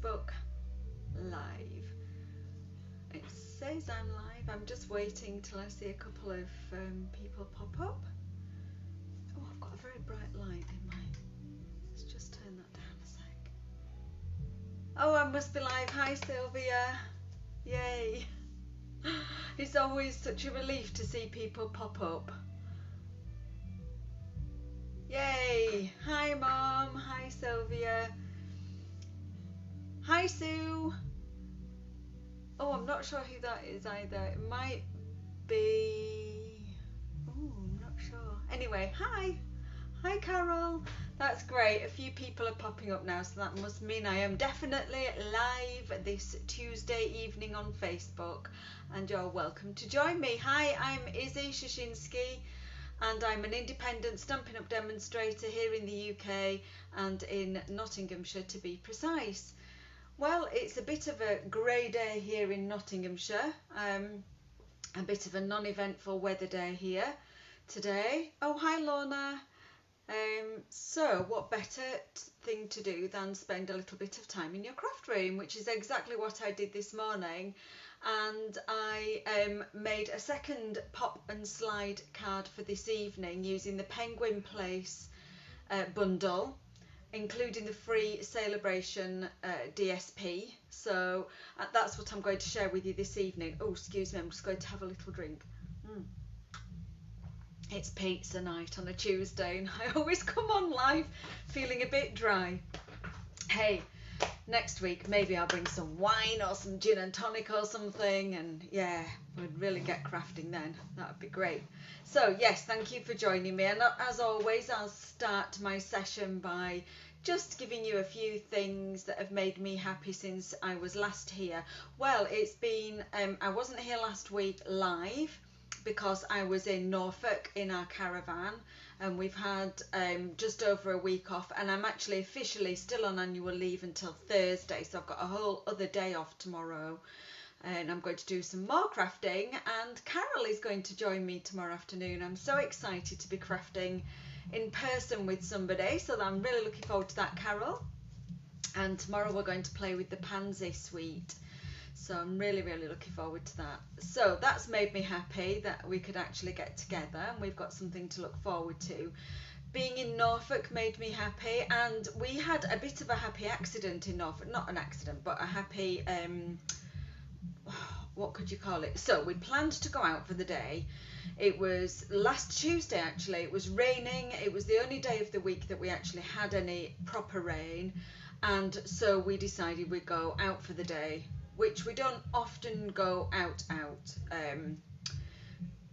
Facebook Live. It says I'm live. I'm just waiting till I see a couple of people pop up. Oh, I've got a very bright light in my... Let's just turn that down a sec. Oh, I must be live. Hi, Sylvia. Yay. It's always such a relief to see people pop up. Yay. Hi, Mom. Hi, Sylvia. Hi, Sue. Oh, I'm not sure who that is either. It might be... Oh, I'm not sure. Anyway, hi. Hi, Carol. That's great. A few people are popping up now, so that must mean I am definitely live this Tuesday evening on Facebook, and you're welcome to join me. Hi, I'm Izzy Shashinsky, and I'm an independent Stampin' Up demonstrator here in the UK and in Nottinghamshire, to be precise. Well, it's a bit of a grey day here in Nottinghamshire, a bit of a non-eventful weather day here today. Oh, hi, Lorna. So what better thing to do than spend a little bit of time in your craft room, which is exactly what I did this morning. And I made a second pop and slide card for this evening using the Penguin Place bundle, including the free Celebration DSP. So that's what I'm going to share with you this evening. Oh, excuse me, I'm just going to have a little drink. It's pizza night on a Tuesday, and I always come on live feeling a bit dry. Hey, next week maybe I'll bring some wine or some gin and tonic or something, and yeah, we'd really get crafting then. That would be great. So yes, thank you for joining me, and as always I'll start my session by just giving you a few things that have made me happy since I was last here. Well, it's been, I wasn't here last week live because I was in Norfolk in our caravan, and we've had just over a week off, and I'm actually officially still on annual leave until Thursday, so I've got a whole other day off tomorrow, and I'm going to do some more crafting, and Carol is going to join me tomorrow afternoon. I'm so excited to be crafting in person with somebody, so I'm really looking forward to that, Carol. And tomorrow we're going to play with the Pansy Suite, so I'm really looking forward to that. So that's made me happy that we could actually get together, and we've got something to look forward to. Being in Norfolk made me happy, and we had a bit of a happy accident in Norfolk. Not an accident, but a happy what could you call it? So we planned to go out for the day. It was last Tuesday actually. It was raining. It was the only day of the week that we actually had any proper rain, and so we decided we'd go out for the day, which we don't often go out.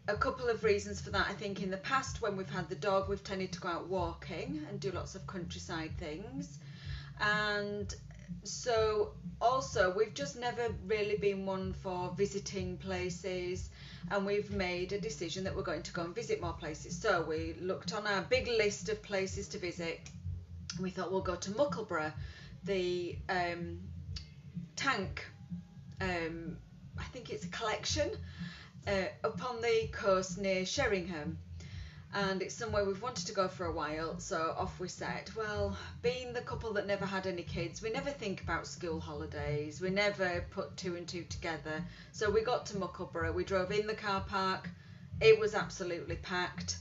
A couple of reasons for that. I think in the past when we've had the dog, we've tended to go out walking and do lots of countryside things, and so also we've just never really been one for visiting places, and we've made a decision that we're going to go and visit more places. So we looked on our big list of places to visit, and we thought we'll go to Muckleborough, the tank, I think it's a collection up on the coast near Sheringham, and it's somewhere we've wanted to go for a while, so off we set. Well, being the couple that never had any kids, we never think about school holidays, we never put two and two together. So we got to Muckleborough, we drove in the car park, it was absolutely packed,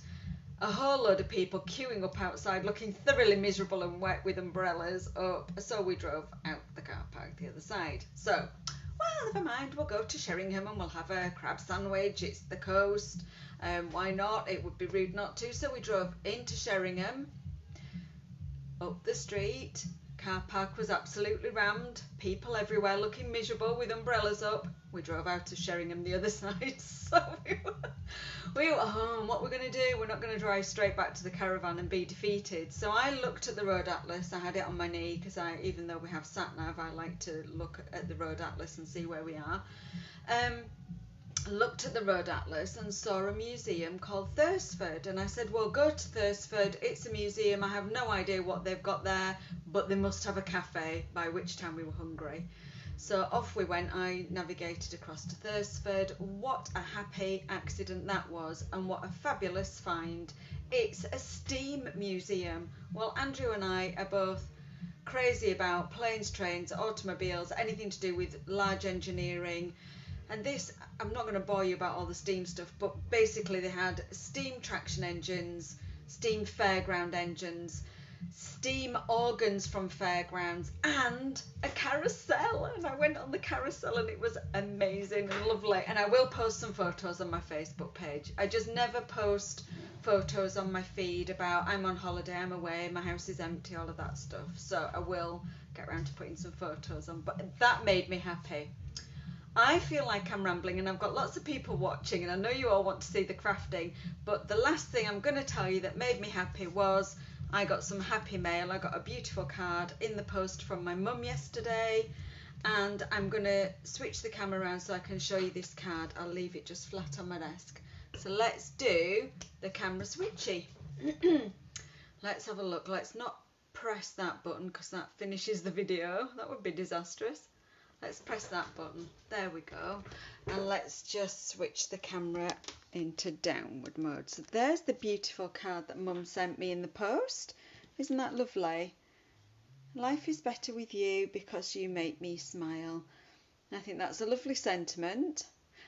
a whole load of people queuing up outside looking thoroughly miserable and wet with umbrellas up, so we drove out the car park the other side. So, well, never mind, we'll go to Sheringham and we'll have a crab sandwich, it's the coast, why not, it would be rude not to. So we drove into Sheringham, up the street, car park was absolutely rammed, people everywhere looking miserable with umbrellas up. We drove out of Sheringham the other side, so we were home. What we're going to do, we're not going to drive straight back to the caravan and be defeated. So I looked at the road atlas, I had it on my knee, because even though we have sat-nav, I like to look at the road atlas and see where we are. Looked at the road atlas and saw a museum called Thursford, and I said, well, go to Thursford, it's a museum, I have no idea what they've got there, but they must have a cafe, by which time we were hungry. So off we went. I navigated across to Thursford. What a happy accident that was, and what a fabulous find. It's a steam museum. Well, Andrew and I are both crazy about planes, trains, automobiles, anything to do with large engineering. And this, I'm not going to bore you about all the steam stuff, but basically they had steam traction engines, steam fairground engines, steam organs from fairgrounds, and a carousel. And I went on the carousel and it was amazing and lovely. And I will post some photos on my Facebook page. I just never post photos on my feed about I'm on holiday, I'm away, my house is empty, all of that stuff. So I will get around to putting some photos on, but that made me happy. I feel like I'm rambling and I've got lots of people watching and I know you all want to see the crafting, but the last thing I'm going to tell you that made me happy was I got some happy mail. I got a beautiful card in the post from my mum yesterday, and I'm going to switch the camera around so I can show you this card. I'll leave it just flat on my desk. So let's do the camera switchy. Let's have a look. Let's not press that button because that finishes the video. That would be disastrous. Let's press that button. There we go. And let's just switch the camera into downward mode. So there's the beautiful card that Mum sent me in the post. Isn't that lovely? Life is better with you because you make me smile. I think that's a lovely sentiment.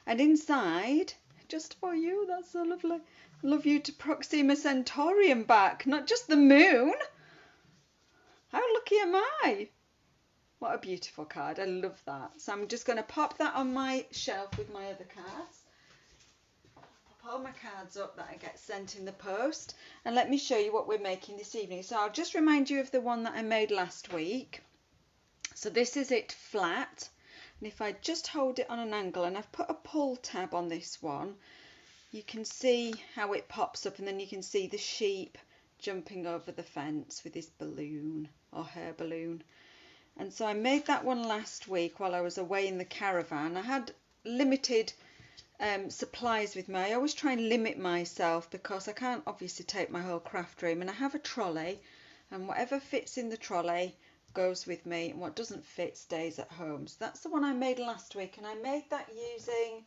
And inside, just for you, that's so lovely. Love you to Proxima Centaurium back, not just the moon. How lucky am I? What a beautiful card. I love that. So I'm just going to pop that on my shelf with my other cards. Pop all my cards up that I get sent in the post. And let me show you what we're making this evening. So I'll just remind you of the one that I made last week. So this is it flat. And if I just hold it on an angle, and I've put a pull tab on this one, you can see how it pops up, and then you can see the sheep jumping over the fence with his balloon, or her balloon. And so I made that one last week while I was away in the caravan. I had limited supplies with me. I always try and limit myself because I can't obviously take my whole craft room, and I have a trolley, and whatever fits in the trolley goes with me, and what doesn't fit stays at home. So that's the one I made last week, and I made that using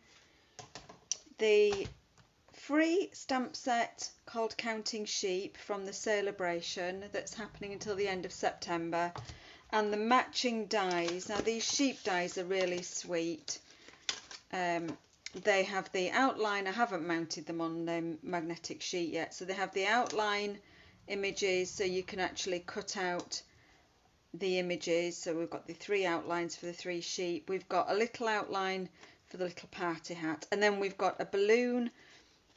the free stamp set called Counting Sheep from the Celebration that's happening until the end of September. And the matching dies. Now these sheep dies are really sweet. They have the outline. I haven't mounted them on the magnetic sheet yet. So they have the outline images, so you can actually cut out the images. So we've got the 3 outlines for the 3 sheep. We've got a little outline for the little party hat. And then we've got a balloon,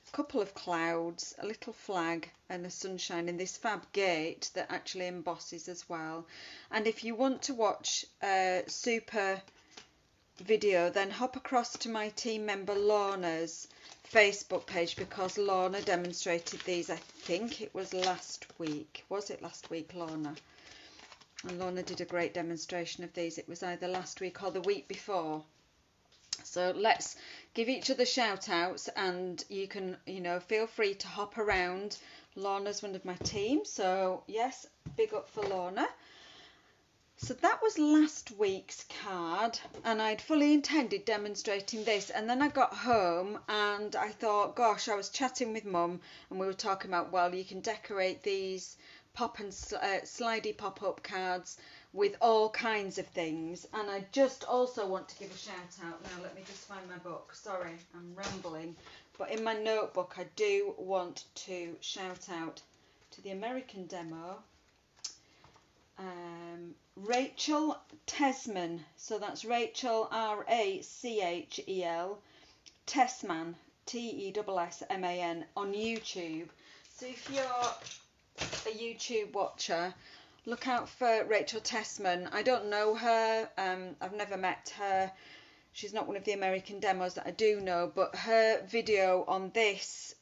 a couple of clouds, a little flag and a sunshine in this fab gate that actually embosses as well. And if you want to watch a super video, then hop across to my team member Lorna's Facebook page, because Lorna demonstrated these, I think it was last week. Was it last week, Lorna? And Lorna did a great demonstration of these. It was either last week or the week before. So let's give each other shout outs, and you can, feel free to hop around. Lorna's one of my team, so yes, big up for Lorna. So that was last week's card, and I'd fully intended demonstrating this, and then I got home and I thought, gosh, I was chatting with Mum and we were talking about, well, you can decorate these pop and slidey pop-up cards with all kinds of things. And I just also want to give a shout out. Now let me just find my book. Sorry, I'm rambling. But in my notebook I do want to shout out to the American demo, Rachel Tesman. So that's Rachel, Rachel, Tesman, Tessman, on YouTube. So if you're a YouTube watcher, look out for Rachel Tesman. I don't know her, I've never met her, she's not one of the American demos that I do know, but her video on this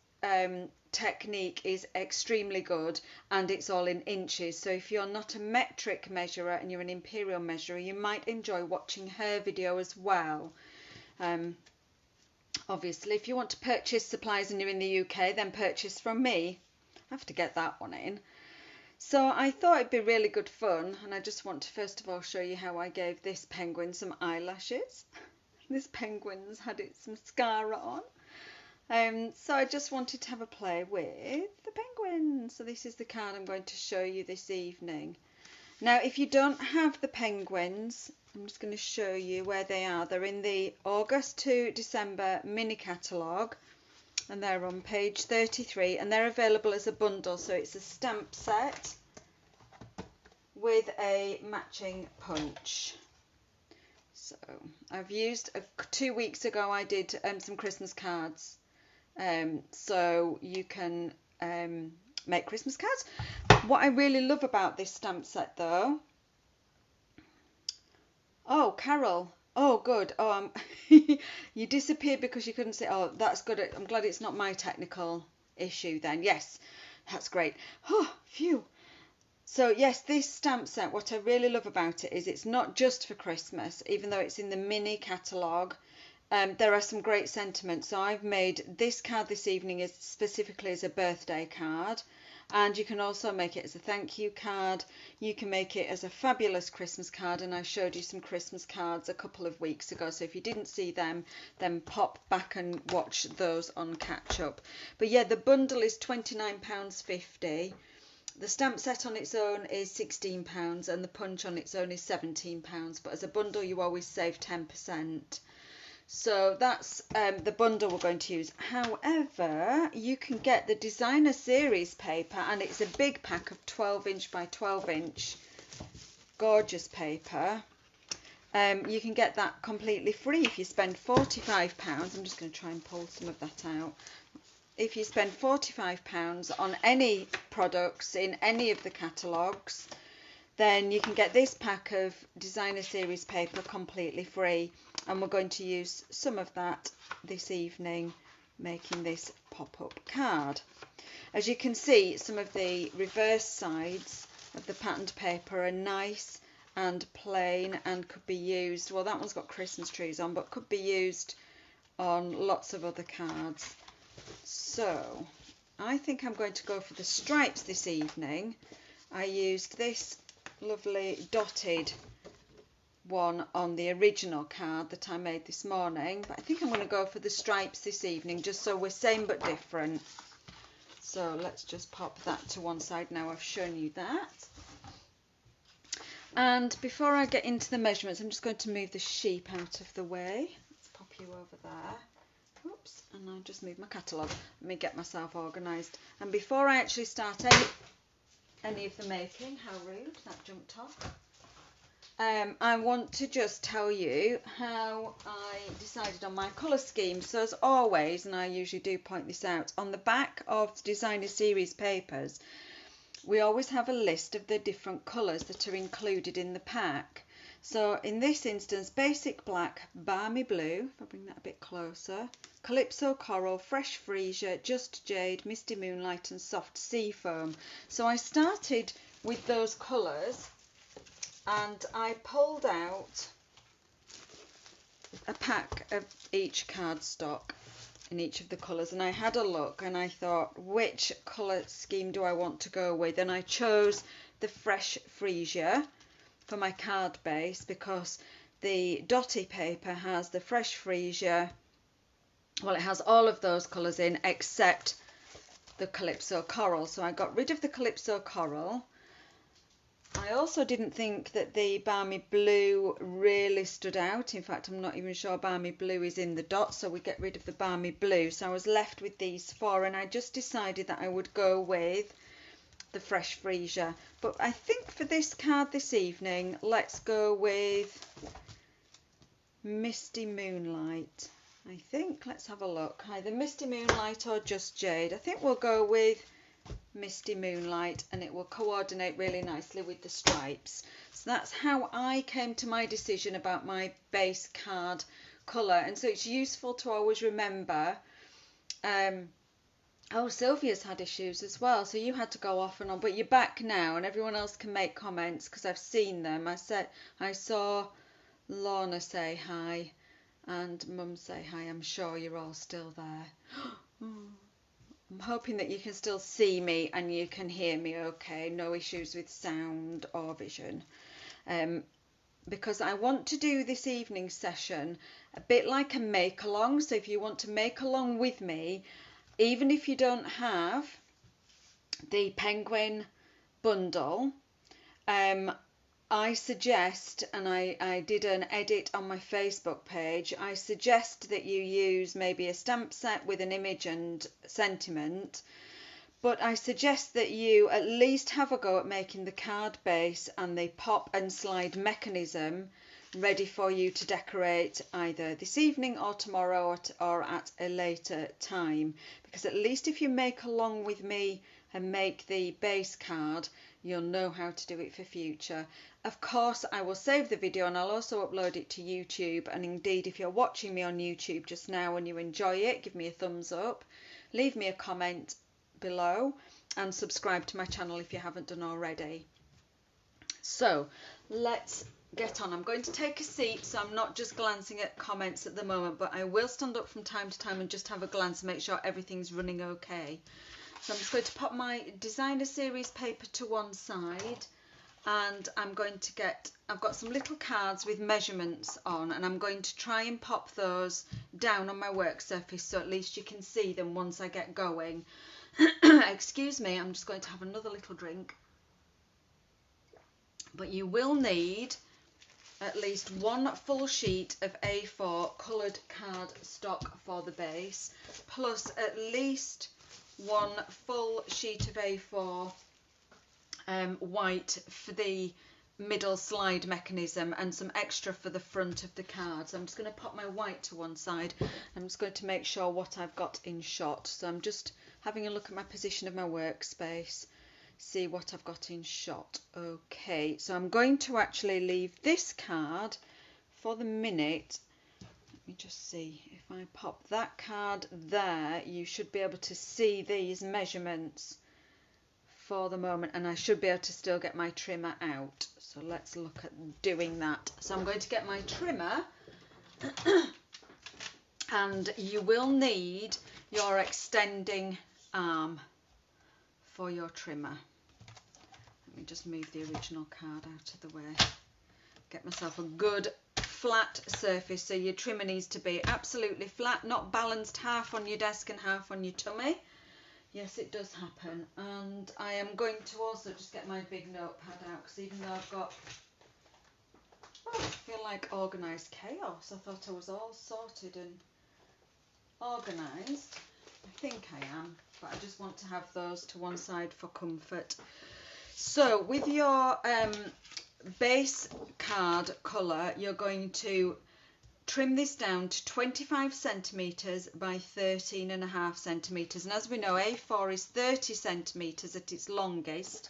technique is extremely good, and it's all in inches. So if you're not a metric measurer and you're an imperial measurer, you might enjoy watching her video as well. Obviously, if you want to purchase supplies and you're in the UK, then purchase from me. I have to get that one in. So I thought it'd be really good fun, and I just want to first of all show you how I gave this penguin some eyelashes. This penguin's had its mascara on. So I just wanted to have a play with the penguin. So this is the card I'm going to show you this evening. Now, if you don't have the penguins, I'm just going to show you where they are. They're in the August to December mini catalogue, and they're on page 33, and they're available as a bundle. So it's a stamp set with a matching punch. So I've used 2 weeks ago I did some Christmas cards, so you can make Christmas cards. What I really love about this stamp set though, oh Carol, oh good, oh you disappeared because you couldn't see. Oh, that's good. I'm glad it's not my technical issue then. Yes, that's great. Oh, phew. So yes, this stamp set, what I really love about it is it's not just for Christmas, even though it's in the mini catalogue. There are some great sentiments. So I've made this card this evening as specifically as a birthday card, and you can also make it as a thank you card. You can make it as a fabulous Christmas card, and I showed you some Christmas cards a couple of weeks ago. So if you didn't see them, then pop back and watch those on catch up. But yeah, the bundle is £29.50. The stamp set on its own is £16 and the punch on its own is £17, but as a bundle you always save 10%. So that's the bundle we're going to use. However, you can get the designer series paper, and it's a big pack of 12" by 12" gorgeous paper. You can get that completely free if you spend £45. I'm just going to try and pull some of that out. If you spend £45 on any products in any of the catalogues, then you can get this pack of designer series paper completely free, and we're going to use some of that this evening making this pop-up card. As you can see, some of the reverse sides of the patterned paper are nice and plain and could be used, well that one's got Christmas trees on, but could be used on lots of other cards. So I think I'm going to go for the stripes this evening. I used this lovely dotted one on the original card that I made this morning, but I think I'm going to go for the stripes this evening, just so we're same but different. So let's just pop that to one side now I've shown you that. And before I get into the measurements, I'm just going to move the sheep out of the way. Let's pop you over there. Oops, and I'll just move my catalogue. Let me get myself organised. And before I actually start any of the making, how rude, that jumped off. I want to just tell you how I decided on my colour scheme. So as always, and I usually do point this out, on the back of the designer series papers, we always have a list of the different colours that are included in the pack. So in this instance, basic black, balmy blue, if I bring that a bit closer, calypso coral, fresh freesia, just jade, misty moonlight and soft sea foam. So I started with those colours and I pulled out a pack of each cardstock in each of the colours, and I had a look and I thought, which colour scheme do I want to go with? And I chose the fresh freesia for my card base because the dotty paper has the fresh freesia, well it has all of those colours in except the calypso coral, so I got rid of the calypso coral. I also didn't think that the balmy blue really stood out. In fact, I'm not even sure balmy blue is in the dot, so we get rid of the balmy blue. So I was left with these four, and I just decided that I would go with the fresh freesia. But I think for this card this evening, let's go with Misty Moonlight. I think, let's have a look. Either Misty Moonlight or Just Jade. I think we'll go with Misty Moonlight, and it will coordinate really nicely with the stripes. So that's how I came to my decision about my base card colour. And so it's useful to always remember. Oh, Sylvia's had issues as well, so you had to go off and on, but you're back now and everyone else can make comments because I've seen them. I saw Lorna say hi and Mum say hi. I'm sure you're all still there. I'm hoping that you can still see me and you can hear me okay, no issues with sound or vision. Because I want to do this evening session a bit like a make along. So if you want to make along with me, even if you don't have the penguin bundle, I suggest, and I did an edit on my Facebook page, I suggest that you use maybe a stamp set with an image and sentiment, but I suggest that you at least have a go at making the card base and the pop and slide mechanism ready for you to decorate either this evening or tomorrow or at a later time, because at least if you make along with me and make the base card, you'll know how to do it for future. Of course, I will save the video and I'll also upload it to YouTube, and indeed if you're watching me on YouTube just now and you enjoy it, give me a thumbs up, leave me a comment below and subscribe to my channel if you haven't done already. So let's get on. I'm going to take a seat, so I'm not just glancing at comments at the moment, but I will stand up from time to time and just have a glance and make sure everything's running okay. So I'm just going to pop my designer series paper to one side, and I'm going to I've got some little cards with measurements on, and I'm going to try and pop those down on my work surface so at least you can see them once I get going. Excuse me, I'm just going to have another little drink. But you will need at least one full sheet of A4 coloured card stock for the base, plus at least one full sheet of A4 white for the middle slide mechanism, and some extra for the front of the card. So I'm just going to pop my white to one side. I'm just going to make sure what I've got in shot. So I'm just having a look at my position of my workspace, see what I've got in shot. Okay, so I'm going to actually leave this card for the minute. Let me just see, if I pop that card there, you should be able to see these measurements for the moment, and I should be able to still get my trimmer out. So let's look at doing that. So I'm going to get my trimmer and you will need your extending arm for your trimmer. Let me just move the original card out of the way. Get myself a good flat surface. So your trimmer needs to be absolutely flat, not balanced half on your desk and half on your tummy. Yes, it does happen. And I am going to also just get my big notepad out, because even though I've got, I feel like organised chaos. I thought I was all sorted and organised. I think I am, but I just want to have those to one side for comfort. So with your base card colour, you're going to trim this down to 25 centimetres by 13.5 centimetres. And as we know, A4 is 30 centimetres at its longest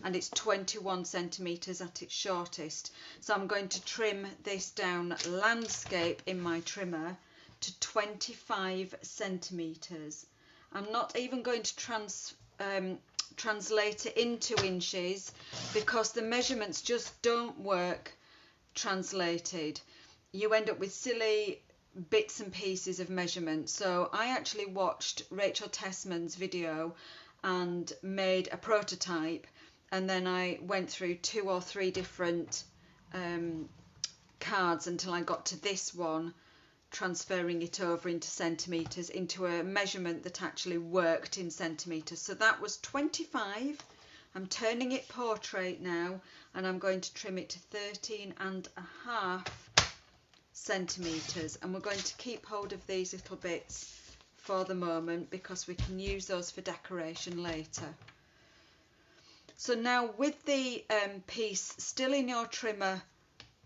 and it's 21 centimetres at its shortest. So I'm going to trim this down landscape in my trimmer to 25 centimetres. I'm not even going to translate it into inches, because the measurements just don't work translated. You end up with silly bits and pieces of measurement. So I actually watched Rachel Tessman's video and made a prototype, and then I went through 2 or 3 different cards until I got to this one, transferring it over into centimetres, into a measurement that actually worked in centimetres. So that was 25. I'm turning it portrait now, and I'm going to trim it to 13.5 centimetres, and we're going to keep hold of these little bits for the moment because we can use those for decoration later. So now with the piece still in your trimmer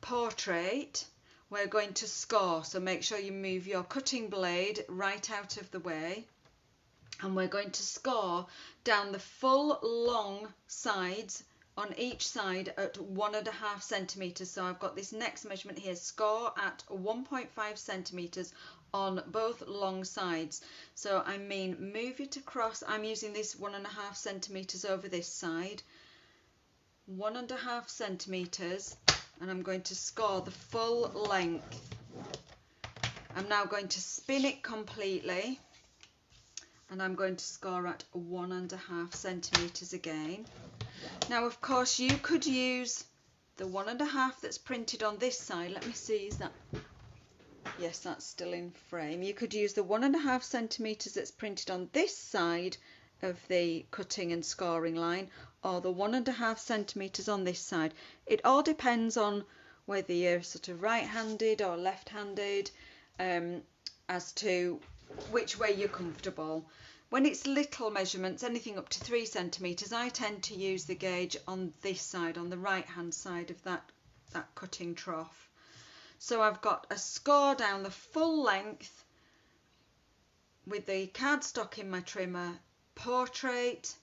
portrait, we're going to score. So make sure you move your cutting blade right out of the way, and we're going to score down the full long sides on each side at 1.5 centimetres. So I've got this next measurement here, score at 1.5 centimetres on both long sides. So I mean, move it across. I'm using this 1.5 centimetres over this side, 1.5 centimetres, and I'm going to score the full length. I'm now going to spin it completely, and I'm going to score at 1.5 centimetres again. Now, of course, you could use the 1.5 that's printed on this side. Let me see, is that, yes, that's still in frame. You could use the 1.5 centimetres that's printed on this side of the cutting and scoring line, or the 1.5 centimetres on this side. It all depends on whether you're sort of right-handed or left-handed, as to which way you're comfortable. When it's little measurements, anything up to 3 centimetres, I tend to use the gauge on this side, on the right-hand side of that cutting trough. So I've got a score down the full length with the cardstock in my trimmer, portrait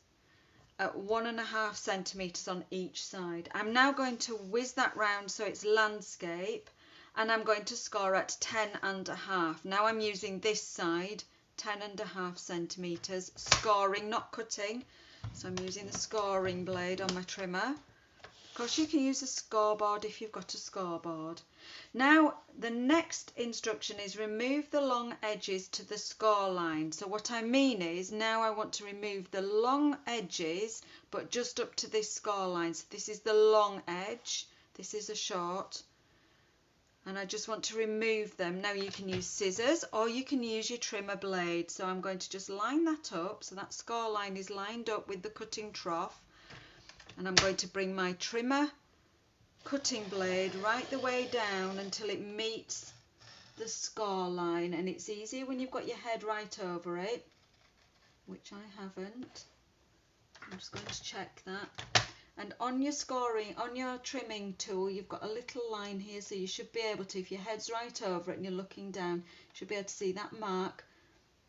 at 1.5 centimetres on each side. I'm now going to whiz that round so it's landscape, and I'm going to score at 10.5. Now I'm using this side, 10.5 centimetres, scoring, not cutting. So I'm using the scoring blade on my trimmer. Of course, you can use a scoreboard if you've got a scoreboard. Now, the next instruction is remove the long edges to the score line. So what I mean is, now I want to remove the long edges, but just up to this score line. So this is the long edge, this is a short, and I just want to remove them. Now you can use scissors or you can use your trimmer blade. So I'm going to just line that up, so that score line is lined up with the cutting trough, and I'm going to bring my trimmer cutting blade right the way down until it meets the score line. And it's easier when you've got your head right over it, which I haven't. I'm just going to check that. And on your scoring, on your trimming tool, you've got a little line here, so you should be able to, if your head's right over it and you're looking down, you should be able to see that mark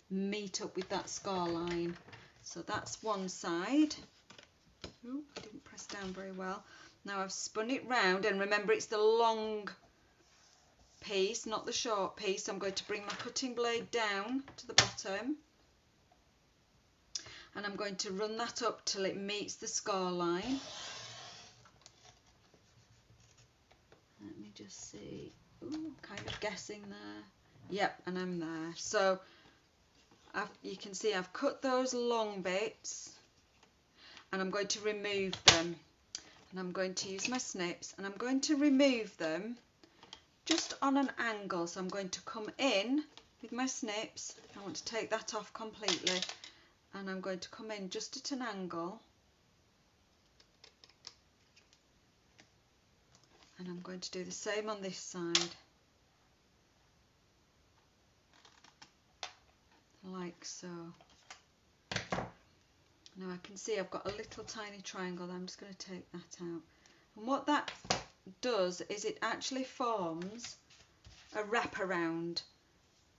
meet up with that score line. So that's one side. Ooh, I didn't press down very well. Now I've spun it round, and remember it's the long piece, not the short piece. So I'm going to bring my cutting blade down to the bottom, and I'm going to run that up till it meets the score line. Let me just see. Ooh, kind of guessing there. Yep, and I'm there. So you can see I've cut those long bits, and I'm going to remove them. And I'm going to use my snips, and I'm going to remove them just on an angle. So I'm going to come in with my snips. I want to take that off completely, and I'm going to come in just at an angle, and I'm going to do the same on this side, like so. Now I can see I've got a little tiny triangle. I'm just going to take that out, and what that does is it actually forms a wraparound.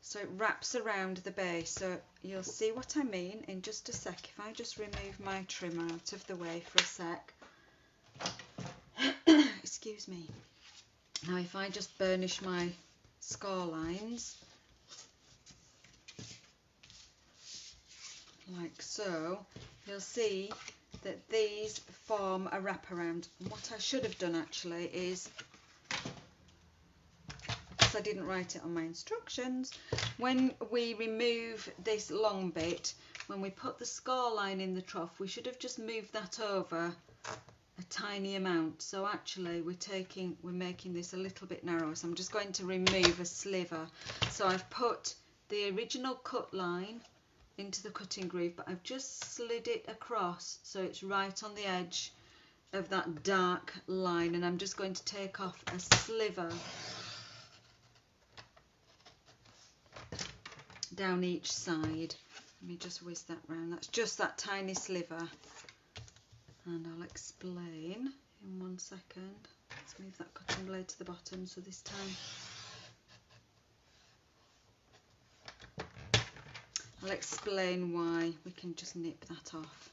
So it wraps around the base. So you'll see what I mean in just a sec. If I just remove my trimmer out of the way for a sec. Excuse me. Now if I just burnish my score lines like so, you'll see that these form a wraparound. And what I should have done actually is, because I didn't write it on my instructions, when we remove this long bit, when we put the score line in the trough, we should have just moved that over a tiny amount. So actually we're making this a little bit narrow. So I'm just going to remove a sliver. So I've put the original cut line into the cutting groove, but I've just slid it across so it's right on the edge of that dark line, and I'm just going to take off a sliver down each side. Let me just whiz that round. That's just that tiny sliver, and I'll explain in 1 second. Let's move that cutting blade to the bottom, so this time I'll explain why. We can just nip that off,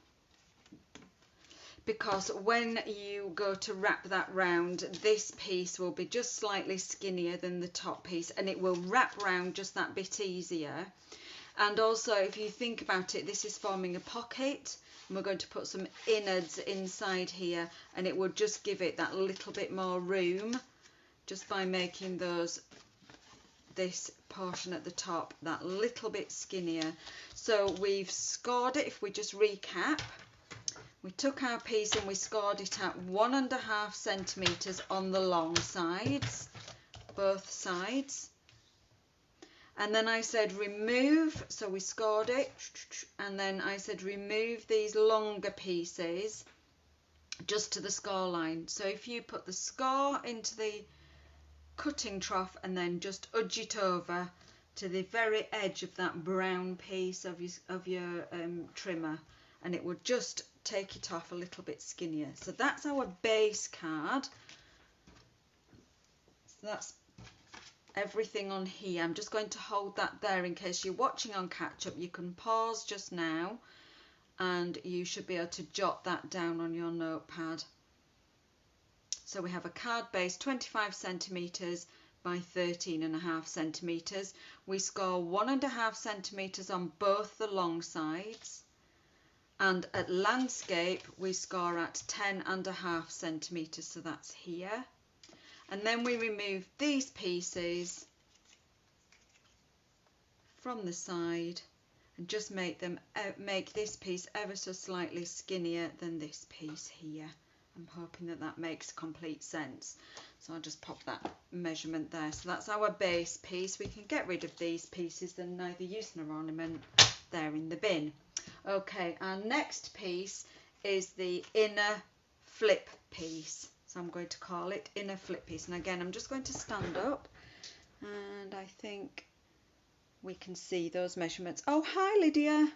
because when you go to wrap that round, this piece will be just slightly skinnier than the top piece, and it will wrap round just that bit easier. And also, if you think about it, this is forming a pocket, and we're going to put some innards inside here, and it will just give it that little bit more room just by making this portion at the top that little bit skinnier. So we've scored it. If we just recap, we took our piece and we scored it at 1.5 centimetres on the long sides, both sides. And then I said remove, so we scored it, and then I said remove these longer pieces just to the score line. So if you put the score into the cutting trough and then just edge it over to the very edge of that brown piece of your trimmer, and it will just take it off a little bit skinnier. So that's our base card. So that's everything on here. I'm just going to hold that there in case you're watching on catch up. You can pause just now and you should be able to jot that down on your notepad. So we have a card base 25 centimetres by 13.5 centimetres. We score 1.5 centimetres on both the long sides, and at landscape we score at 10.5 centimetres, so that's here. And then we remove these pieces from the side and just make this piece ever so slightly skinnier than this piece here. I'm hoping that that makes complete sense. So I'll just pop that measurement there. So that's our base piece. We can get rid of these pieces, they're neither use nor ornament. They're in the bin. Okay, our next piece is the inner flip piece. So I'm going to call it inner flip piece. And again, I'm just going to stand up, and I think we can see those measurements. Oh, hi Lydia.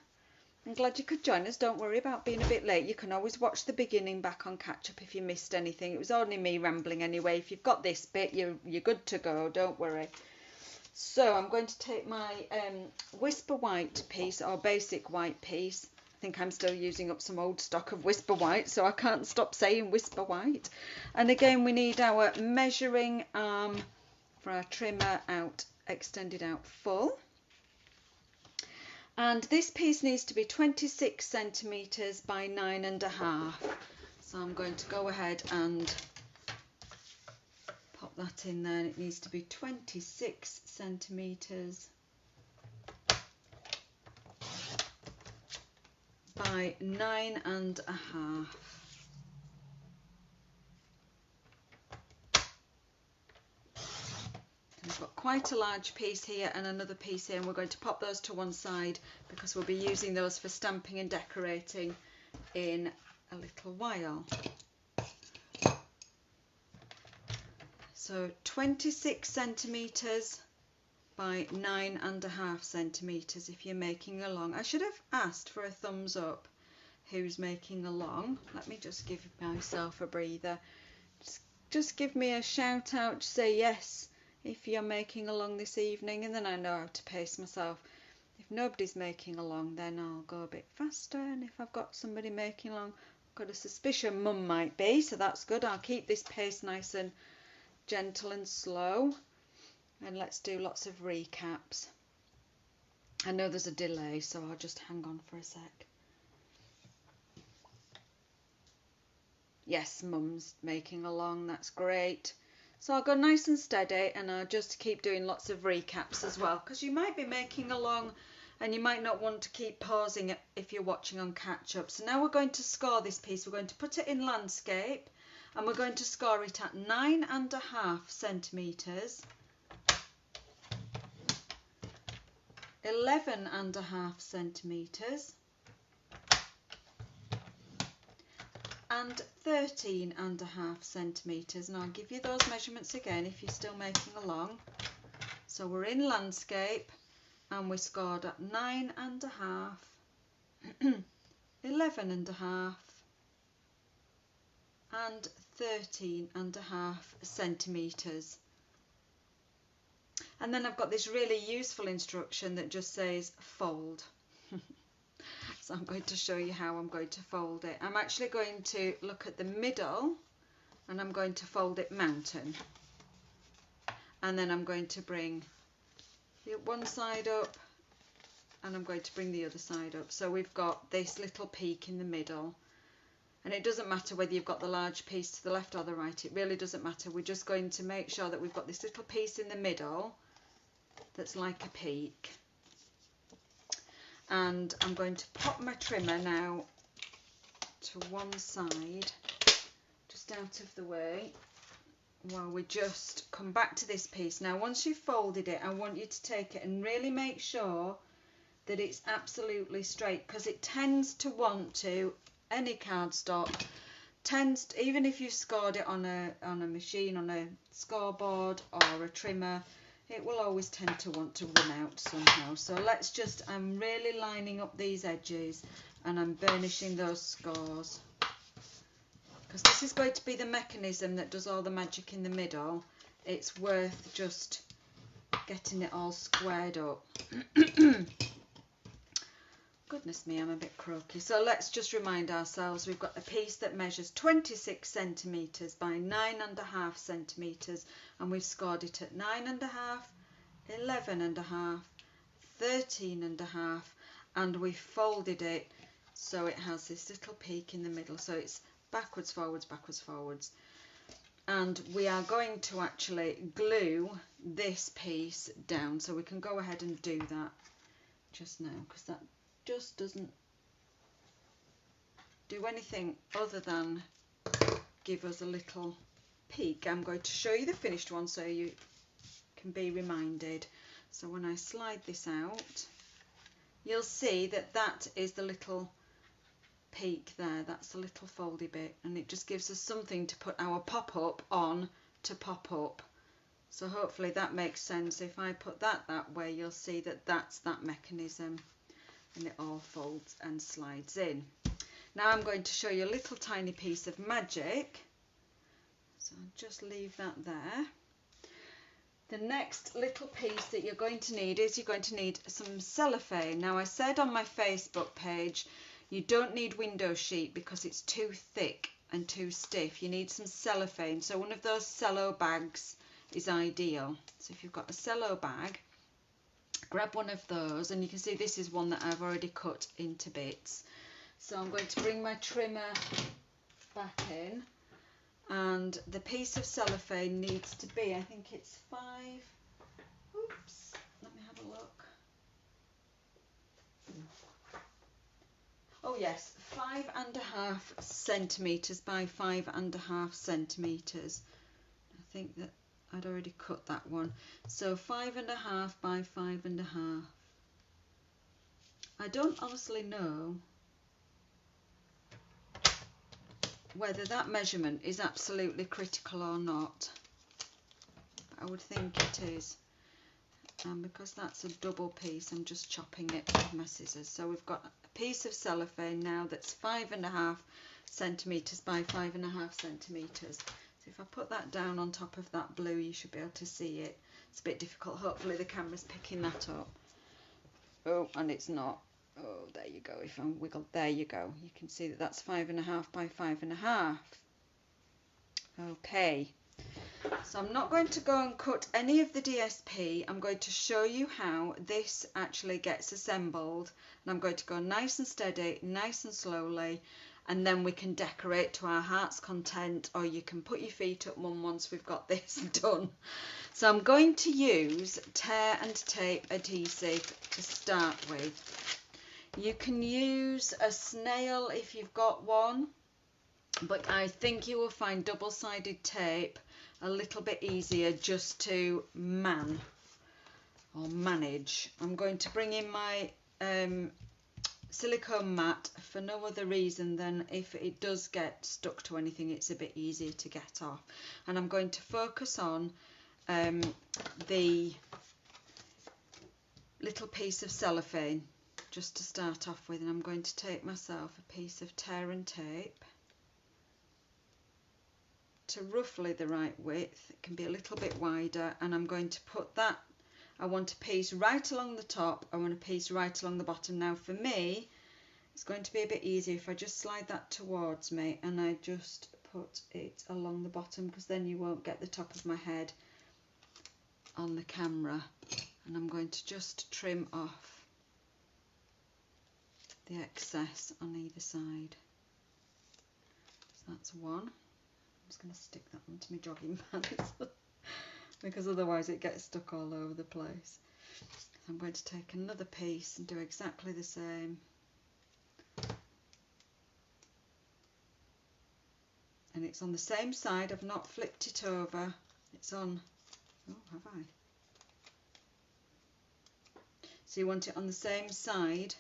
I'm glad you could join us. Don't worry about being a bit late. You can always watch the beginning back on catch up if you missed anything. It was only me rambling anyway. If you've got this bit, you're good to go. Don't worry. So I'm going to take my Whisper White piece, or basic white piece. I think I'm still using up some old stock of Whisper White, so I can't stop saying Whisper White. And again, we need our measuring arm for our trimmer out, extended out full. And this piece needs to be 26 centimetres by 9.5. So I'm going to go ahead and pop that in there. It needs to be 26 centimetres by 9.5. We've got quite a large piece here and another piece here, and we're going to pop those to one side because we'll be using those for stamping and decorating in a little while. So 26 centimetres by 9.5 centimetres if you're making along. I should have asked for a thumbs up who's making along. Let me just give myself a breather. Just give me a shout out, say yes if you're making along this evening, and then I know how to pace myself. If nobody's making along, then I'll go a bit faster, and if I've got somebody making along, I've got a suspicion Mum might be, so that's good. I'll keep this pace nice and gentle and slow, and let's do lots of recaps. I know there's a delay, so I'll just hang on for a sec. Yes, Mum's making along, that's great. So I'll go nice and steady, and I'll just keep doing lots of recaps as well, because you might be making along and you might not want to keep pausing it if you're watching on catch up. So now we're going to score this piece. We're going to put it in landscape, and we're going to score it at 9.5 centimetres, 11.5 centimetres, and 13.5 centimetres, and I'll give you those measurements again if you're still making along. So we're in landscape and we scored at 9.5, 11.5 and 13.5 centimetres. And then I've got this really useful instruction that just says fold. So I'm going to show you how I'm going to fold it. I'm actually going to look at the middle and I'm going to fold it mountain. And then I'm going to bring the one side up and I'm going to bring the other side up. So we've got this little peak in the middle. And it doesn't matter whether you've got the large piece to the left or the right. It really doesn't matter. We're just going to make sure that we've got this little piece in the middle that's like a peak. And I'm going to pop my trimmer now to one side, just out of the way, while we just come back to this piece. Now once you've folded it, I want you to take it and really make sure that it's absolutely straight, because it tends to want to, any cardstock, tends to, even if you've scored it on a machine, on a scoreboard or a trimmer, it will always tend to want to run out somehow. So let's just, I'm really lining up these edges and I'm burnishing those scores, because this is going to be the mechanism that does all the magic in the middle. It's worth just getting it all squared up. Goodness me, I'm a bit croaky. So let's just remind ourselves, we've got a piece that measures 26 centimetres by 9.5 centimetres, and we've scored it at 9.5, 11.5, 13.5, and we've folded it so it has this little peak in the middle. So it's backwards, forwards, backwards, forwards. And we are going to actually glue this piece down. So we can go ahead and do that just now, because that just doesn't do anything other than give us a little peek. I'm going to show you the finished one so you can be reminded. So when I slide this out, you'll see that that is the little peak there. That's the little foldy bit, and it just gives us something to put our pop-up on to pop up. So hopefully that makes sense. If I put that way, you'll see that that's that mechanism, and it all folds and slides in. Now I'm going to show you a little tiny piece of magic, so I'll just leave that there. The next little piece that you're going to need is you're going to need some cellophane. Now I said on my Facebook page, you don't need window sheet because it's too thick and too stiff. You need some cellophane, so one of those cello bags is ideal. So if you've got a cello bag, grab one of those, and you can see this is one that I've already cut into bits. So I'm going to bring my trimmer back in, and the piece of cellophane needs to be, I think it's 5, oops, let me have a look. Oh yes, 5.5 centimetres by 5.5 centimetres. I think that I'd already cut that one. So 5.5 by 5.5. I don't honestly know whether that measurement is absolutely critical or not. I would think it is. And because that's a double piece, I'm just chopping it with my scissors. So we've got a piece of cellophane now that's 5.5 centimetres by 5.5 centimetres. So if I put that down on top of that blue, you should be able to see it. It's a bit difficult. Hopefully the camera's picking that up. Oh, and it's not. Oh, there you go. If I wiggle, there you go. You can see that that's 5.5 by 5.5. Okay. So I'm not going to go and cut any of the DSP. I'm going to show you how this actually gets assembled. And I'm going to go nice and steady, nice and slowly, and then we can decorate to our heart's content, or you can put your feet up, Mum, once we've got this done. So I'm going to use tear and tape adhesive to start with. You can use a snail if you've got one, but I think you will find double-sided tape a little bit easier just to manage. I'm going to bring in my silicone mat for no other reason than if it does get stuck to anything, it's a bit easier to get off. And I'm going to focus on the little piece of cellophane just to start off with, and I'm going to take myself a piece of tear and tape to roughly the right width. It can be a little bit wider, and I'm going to put that, I want a piece right along the top, I want a piece right along the bottom. Now for me, it's going to be a bit easier if I just slide that towards me and I just put it along the bottom, because then you won't get the top of my head on the camera. And I'm going to just trim off the excess on either side. So that's one. I'm just going to stick that onto my jogging pants because otherwise it gets stuck all over the place. So I'm going to take another piece and do exactly the same. And it's on the same side. I've not flipped it over. It's on, oh, have I? So you want it on the same side.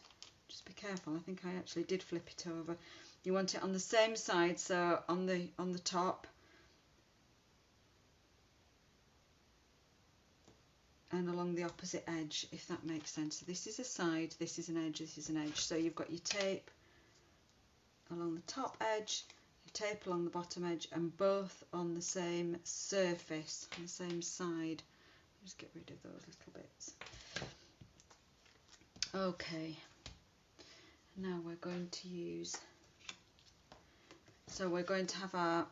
Just be careful. I think I actually did flip it over. You want it on the same side, so on the top and along the opposite edge, if that makes sense. So this is a side, this is an edge, this is an edge. So you've got your tape along the top edge, your tape along the bottom edge, and both on the same surface, on the same side. Just get rid of those little bits. Okay, now we're going to use, so we're going to have our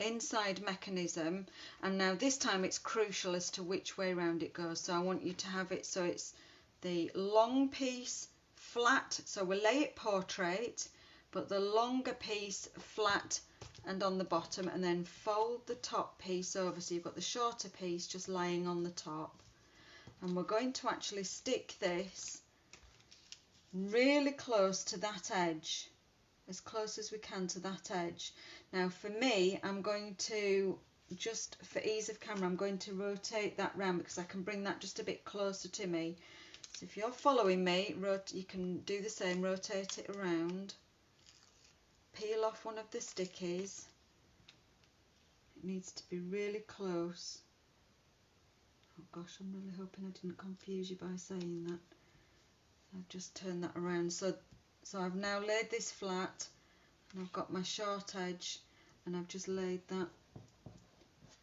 inside mechanism, and now this time it's crucial as to which way round it goes. So I want you to have it so it's the long piece flat, so we'll lay it portrait, but the longer piece flat and on the bottom, and then fold the top piece over, so you've got the shorter piece just laying on the top. And we're going to actually stick this really close to that edge, as close as we can to that edge. Now for me, I'm going to, just for ease of camera, I'm going to rotate that round because I can bring that just a bit closer to me. So if you're following me, you can do the same, rotate it around. Peel off one of the stickies. It needs to be really close. Oh gosh, I'm really hoping I didn't confuse you by saying that. I've just turned that around. So I've now laid this flat, and I've got my short edge, and I've just laid that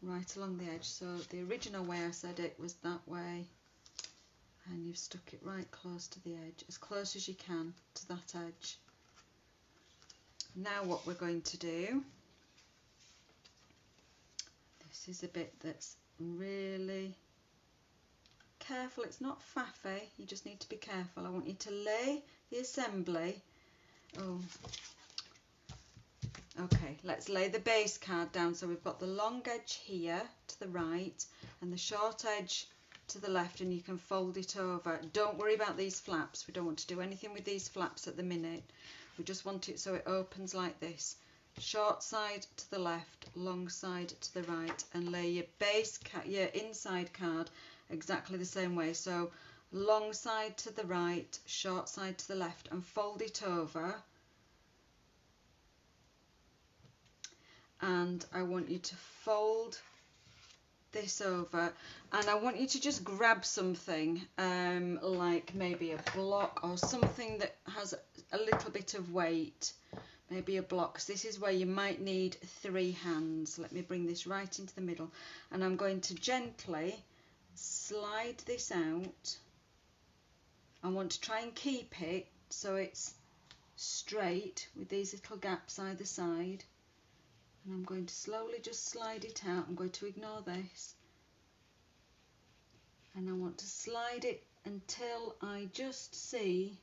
right along the edge. So the original way I said it was that way, and you've stuck it right close to the edge, as close as you can to that edge. Now what we're going to do, this is a bit that's really careful, it's not faffy, you just need to be careful. I want you to lay the assembly, okay, let's lay the base card down. So we've got the long edge here to the right and the short edge to the left, and you can fold it over. Don't worry about these flaps, we don't want to do anything with these flaps at the minute. We just want it so it opens like this. Short side to the left, long side to the right, and lay your your inside card exactly the same way. So long side to the right, short side to the left, and fold it over. And I want you to fold this over, and I want you to just grab something like maybe a block or something that has a little bit of weight, maybe a block, 'cause this is where you might need 3 hands. Let me bring this right into the middle, and I'm going to gently slide this out. I want to try and keep it so it's straight with these little gaps either side. And I'm going to slowly just slide it out. I'm going to ignore this. And I want to slide it until I just see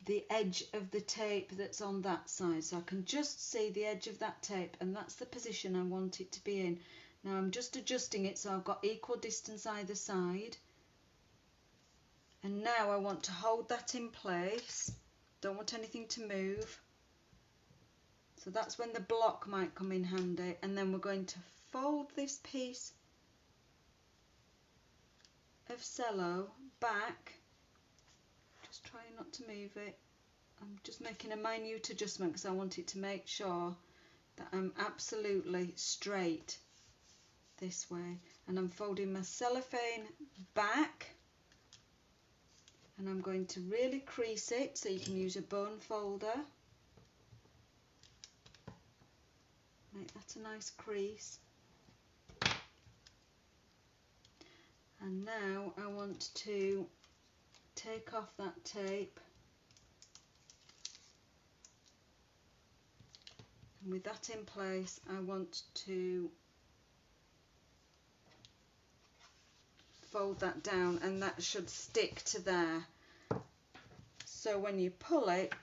the edge of the tape that's on that side. So I can just see the edge of that tape, and that's the position I want it to be in. Now I'm just adjusting it so I've got equal distance either side. And now I want to hold that in place. Don't want anything to move. So that's when the block might come in handy. And then we're going to fold this piece of cello back. Just try not to move it. I'm just making a minute adjustment because I want it to make sure that I'm absolutely straight this way. And I'm folding my cellophane back. And I'm going to really crease it, so you can use a bone folder. Make that a nice crease. And now I want to take off that tape. And with that in place, I want to fold that down, and that should stick to there. So when you pull it,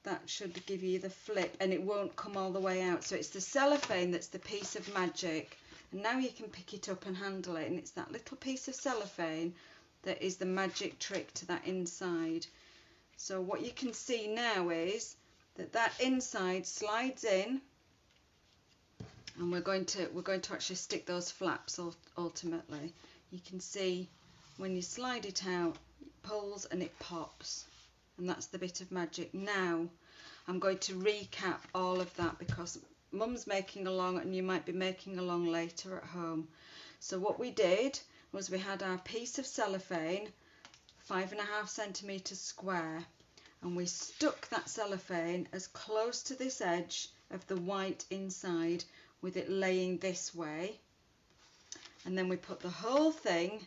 that should give you the flip, and it won't come all the way out. So it's the cellophane that's the piece of magic. And now you can pick it up and handle it, and it's that little piece of cellophane that is the magic trick to that inside. So what you can see now is that that inside slides in, and we're going to actually stick those flaps ultimately. You can see when you slide it out, it pulls and it pops. and that's the bit of magic. Now I'm going to recap all of that because Mum's making along and you might be making along later at home. So what we did was we had our piece of cellophane 5.5 centimetres square, and we stuck that cellophane as close to this edge of the white inside with it laying this way, and then we put the whole thing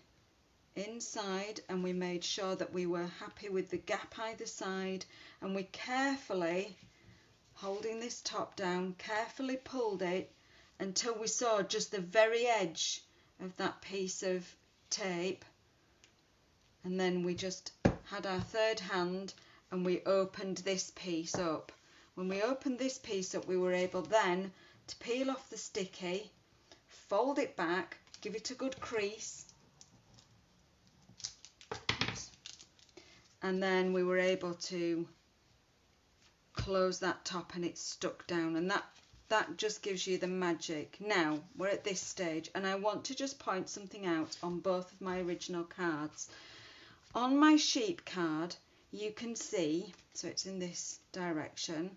inside and we made sure that we were happy with the gap either side, and we carefully, holding this top down, carefully pulled it until we saw just the very edge of that piece of tape, and then we just had our third hand and we opened this piece up. When we opened this piece up, we were able then to peel off the sticky, fold it back, give it a good crease, and then we were able to close that top and it's stuck down, and that just gives you the magic. Now we're at this stage and I want to just point something out on both of my original cards. On my sheep card you can see, so it's in this direction,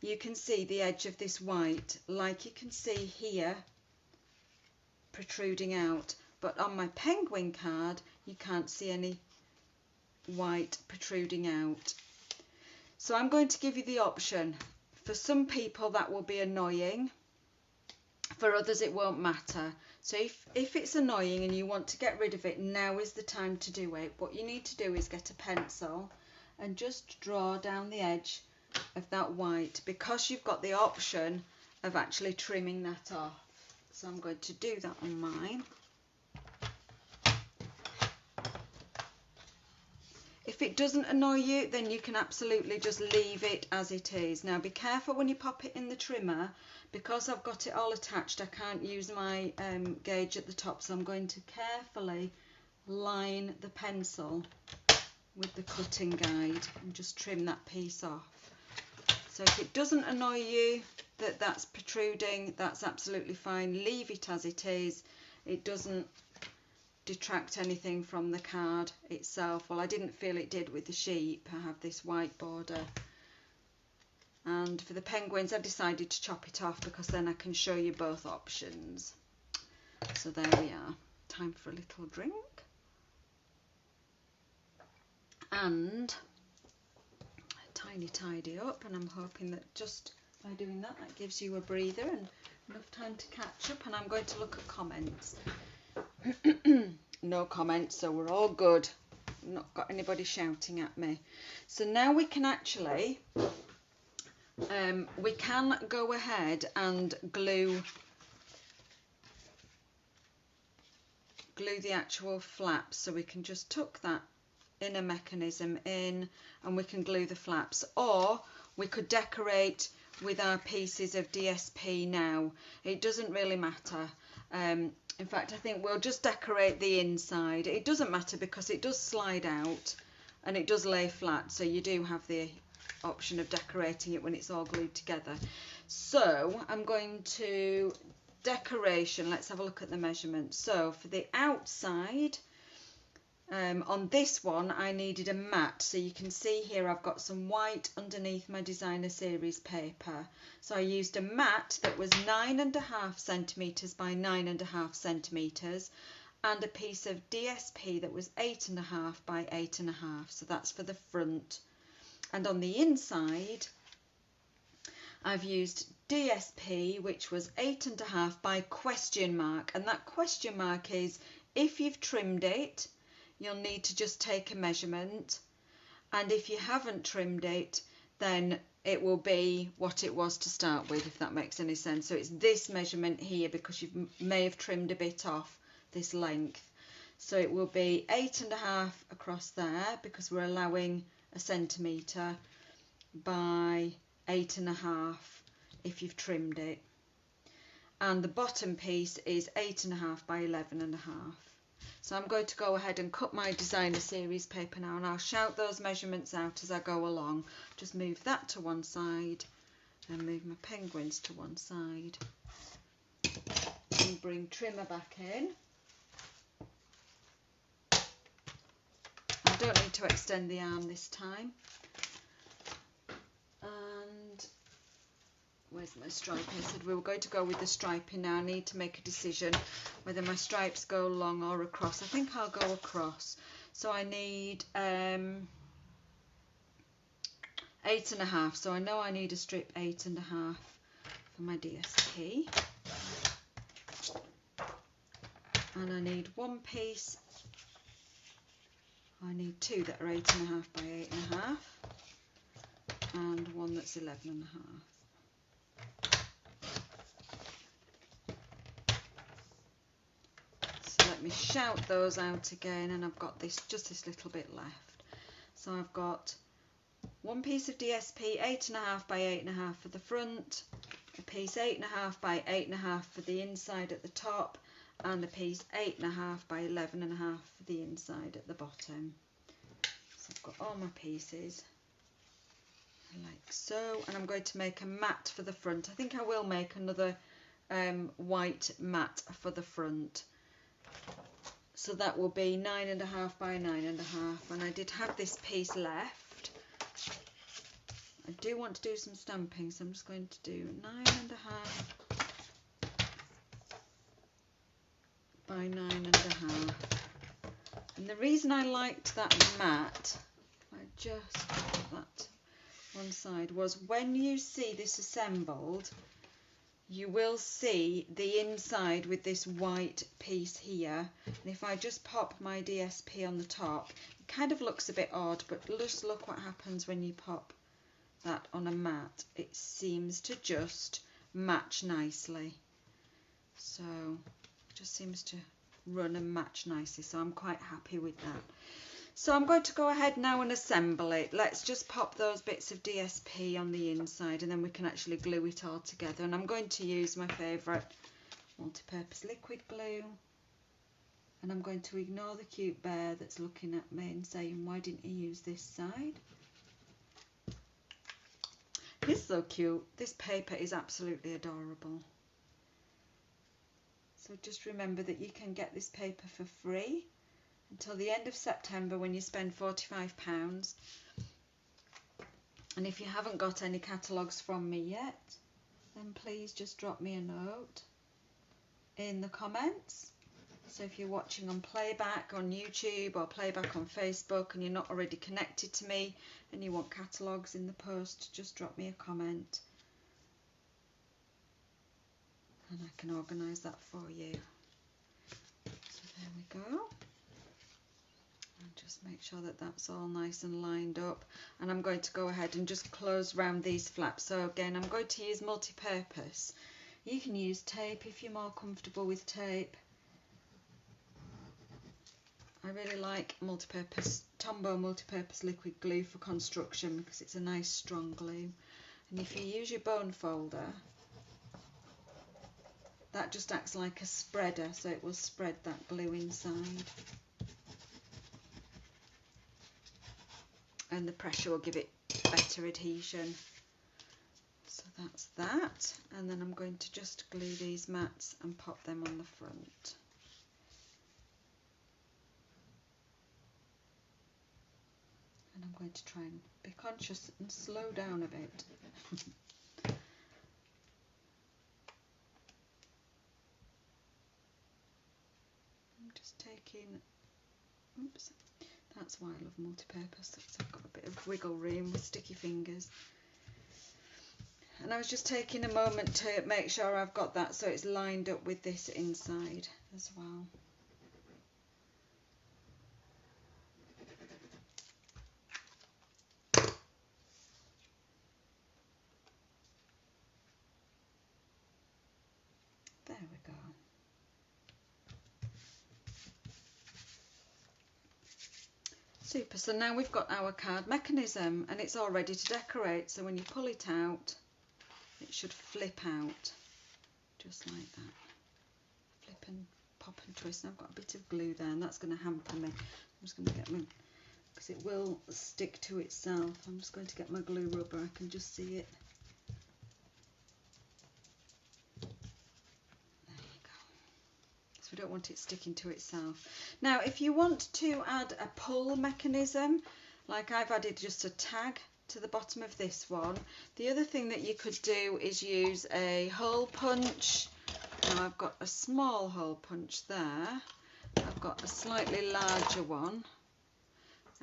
you can see the edge of this white like you can see here protruding out, but on my penguin card you can't see any white protruding out. So I'm going to give you the option. For some people that will be annoying, for others it won't matter. So if it's annoying and you want to get rid of it, now is the time to do it. What you need to do is get a pencil and just draw down the edge of that white, because you've got the option of actually trimming that off. So I'm going to do that on mine. If it doesn't annoy you, then you can absolutely just leave it as it is. Now be careful when you pop it in the trimmer, because I've got it all attached, I can't use my gauge at the top, so I'm going to carefully line the pencil with the cutting guide and just trim that piece off. So if it doesn't annoy you that that's protruding, that's absolutely fine. Leave it as it is. It doesn't detract anything from the card itself. Well, I didn't feel it did with the sheep. I have this white border, and for the penguins I decided to chop it off because then I can show you both options. So there we are. Time for a little drink, and a tiny tidy up, and I'm hoping that just by doing that, that gives you a breather and enough time to catch up. And I'm going to look at comments. No comments, so we're all good. Not got anybody shouting at me. So now we can actually we can go ahead and glue the actual flaps. So we can just tuck that inner mechanism in and we can glue the flaps, or we could decorate with our pieces of DSP now. It doesn't really matter. In fact, I think we'll just decorate the inside. It doesn't matter because it does slide out and it does lay flat, so you do have the option of decorating it when it's all glued together. So I'm going to decoration. Let's have a look at the measurements. So for the outside, on this one I needed a mat, so you can see here I've got some white underneath my designer series paper. So I used a mat that was 9.5 centimetres by 9.5 centimetres and a piece of DSP that was 8.5 by 8.5, so that's for the front. And on the inside I've used DSP, which was 8.5 by question mark, and that question mark is if you've trimmed it, you'll need to just take a measurement, and if you haven't trimmed it, then it will be what it was to start with, if that makes any sense. So it's this measurement here because you may have trimmed a bit off this length. So it will be 8.5 across there because we're allowing a centimetre by 8.5 if you've trimmed it. And the bottom piece is 8.5 by 11.5. So I'm going to go ahead and cut my designer series paper now, and I'll shout those measurements out as I go along. Just move that to one side and move my penguins to one side. And bring trimmer back in. I don't need to extend the arm this time. And where's my stripe? I said we were going to go with the striping now. I need to make a decision whether my stripes go along or across. I think I'll go across. So I need 8.5. So I know I need a strip 8.5 for my DSP. And I need one piece. I need two that are 8.5 by 8.5 and one that's 11.5. So let me shout those out again, and I've got this, just this little bit left. So I've got one piece of DSP 8.5 by 8.5 for the front, a piece 8.5 by 8.5 for the inside at the top, and a piece 8.5 by 11.5 for the inside at the bottom. So I've got all my pieces like so, and I'm going to make a mat for the front. I think I will make another white mat for the front. So that will be 9.5 by 9.5, and I did have this piece left. I do want to do some stamping, so I'm just going to do 9.5 by 9.5. And the reason I liked that mat, if I just put that one side, was when you see this assembled, you will see the inside with this white piece here. And if I just pop my DSP on the top, it kind of looks a bit odd, but just look what happens when you pop that on a mat. It seems to just match nicely. So it just seems to run and match nicely, so I'm quite happy with that. So I'm going to go ahead now and assemble it. Let's just pop those bits of DSP on the inside, and then we can actually glue it all together. And I'm going to use my favourite multi-purpose liquid glue, and I'm going to ignore the cute bear that's looking at me and saying, why didn't you use this side? It's so cute. This paper is absolutely adorable. So just remember that you can get this paper for free until the end of September when you spend £45. And if you haven't got any catalogues from me yet, then please just drop me a note in the comments. So if you're watching on playback on YouTube or playback on Facebook and you're not already connected to me and you want catalogues in the post, just drop me a comment and I can organise that for you. So there we go. And just make sure that that's all nice and lined up. And I'm going to go ahead and just close round these flaps. So again, I'm going to use multi-purpose. You can use tape if you're more comfortable with tape. I really like multi-purpose, Tombow multi-purpose liquid glue for construction because it's a nice strong glue. And if you use your bone folder, that just acts like a spreader, so it will spread that glue inside. And the pressure will give it better adhesion. So that's that. And then I'm going to just glue these mats and pop them on the front. And I'm going to try and be conscious and slow down a bit. I'm just taking, oops, that's why I love multi-purpose, so I've got a bit of wiggle room with sticky fingers. And I was just taking a moment to make sure I've got that so it's lined up with this inside as well. There we go. Super, so now we've got our card mechanism and it's all ready to decorate. So when you pull it out, it should flip out just like that. Flip and pop and twist. And I've got a bit of glue there and that's going to hamper me. I'm just going to get my, because it will stick to itself. I'm just going to get my glue rubber. I can just see it. There you go. So I don't want it sticking to itself. Now, if you want to add a pull mechanism, like I've added just a tag to the bottom of this one, the other thing that you could do is use a hole punch. Now I've got a small hole punch there. I've got a slightly larger one,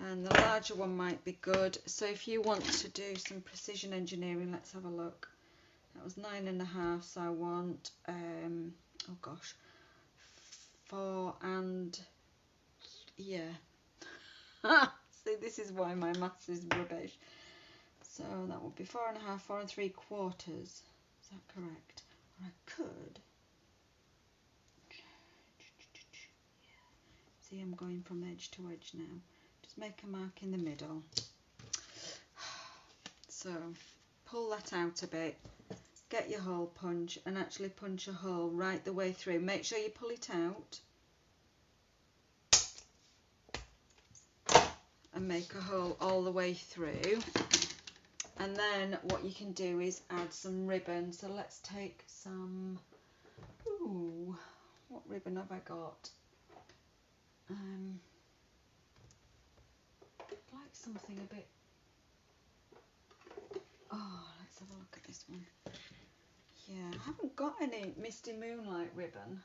and the larger one might be good. So if you want to do some precision engineering, let's have a look. That was 9.5, so I want, oh gosh, 4 and, yeah. See, this is why my maths is rubbish. So that would be 4.5, 4 3/4. Is that correct? Or I could. See, I'm going from edge to edge now. Just make a mark in the middle. So pull that out a bit. Get your hole punch and actually punch a hole right the way through. Make sure you pull it out and make a hole all the way through. And then what you can do is add some ribbon. So let's take some, ooh, what ribbon have I got? I'd like something a bit, oh, let's have a look at this one. Yeah, I haven't got any Misty Moonlight ribbon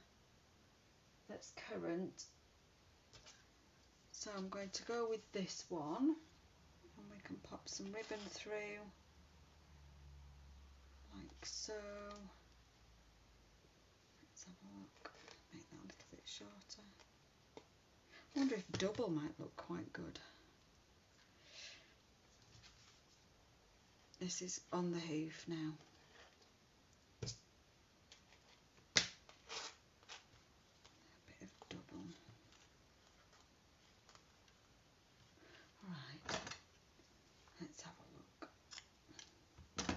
that's current. So I'm going to go with this one, and we can pop some ribbon through, like so. Let's have a look, make that a little bit shorter. I wonder if double might look quite good. This is on the hoof now. A bit of double. Right, let's have a look. I'm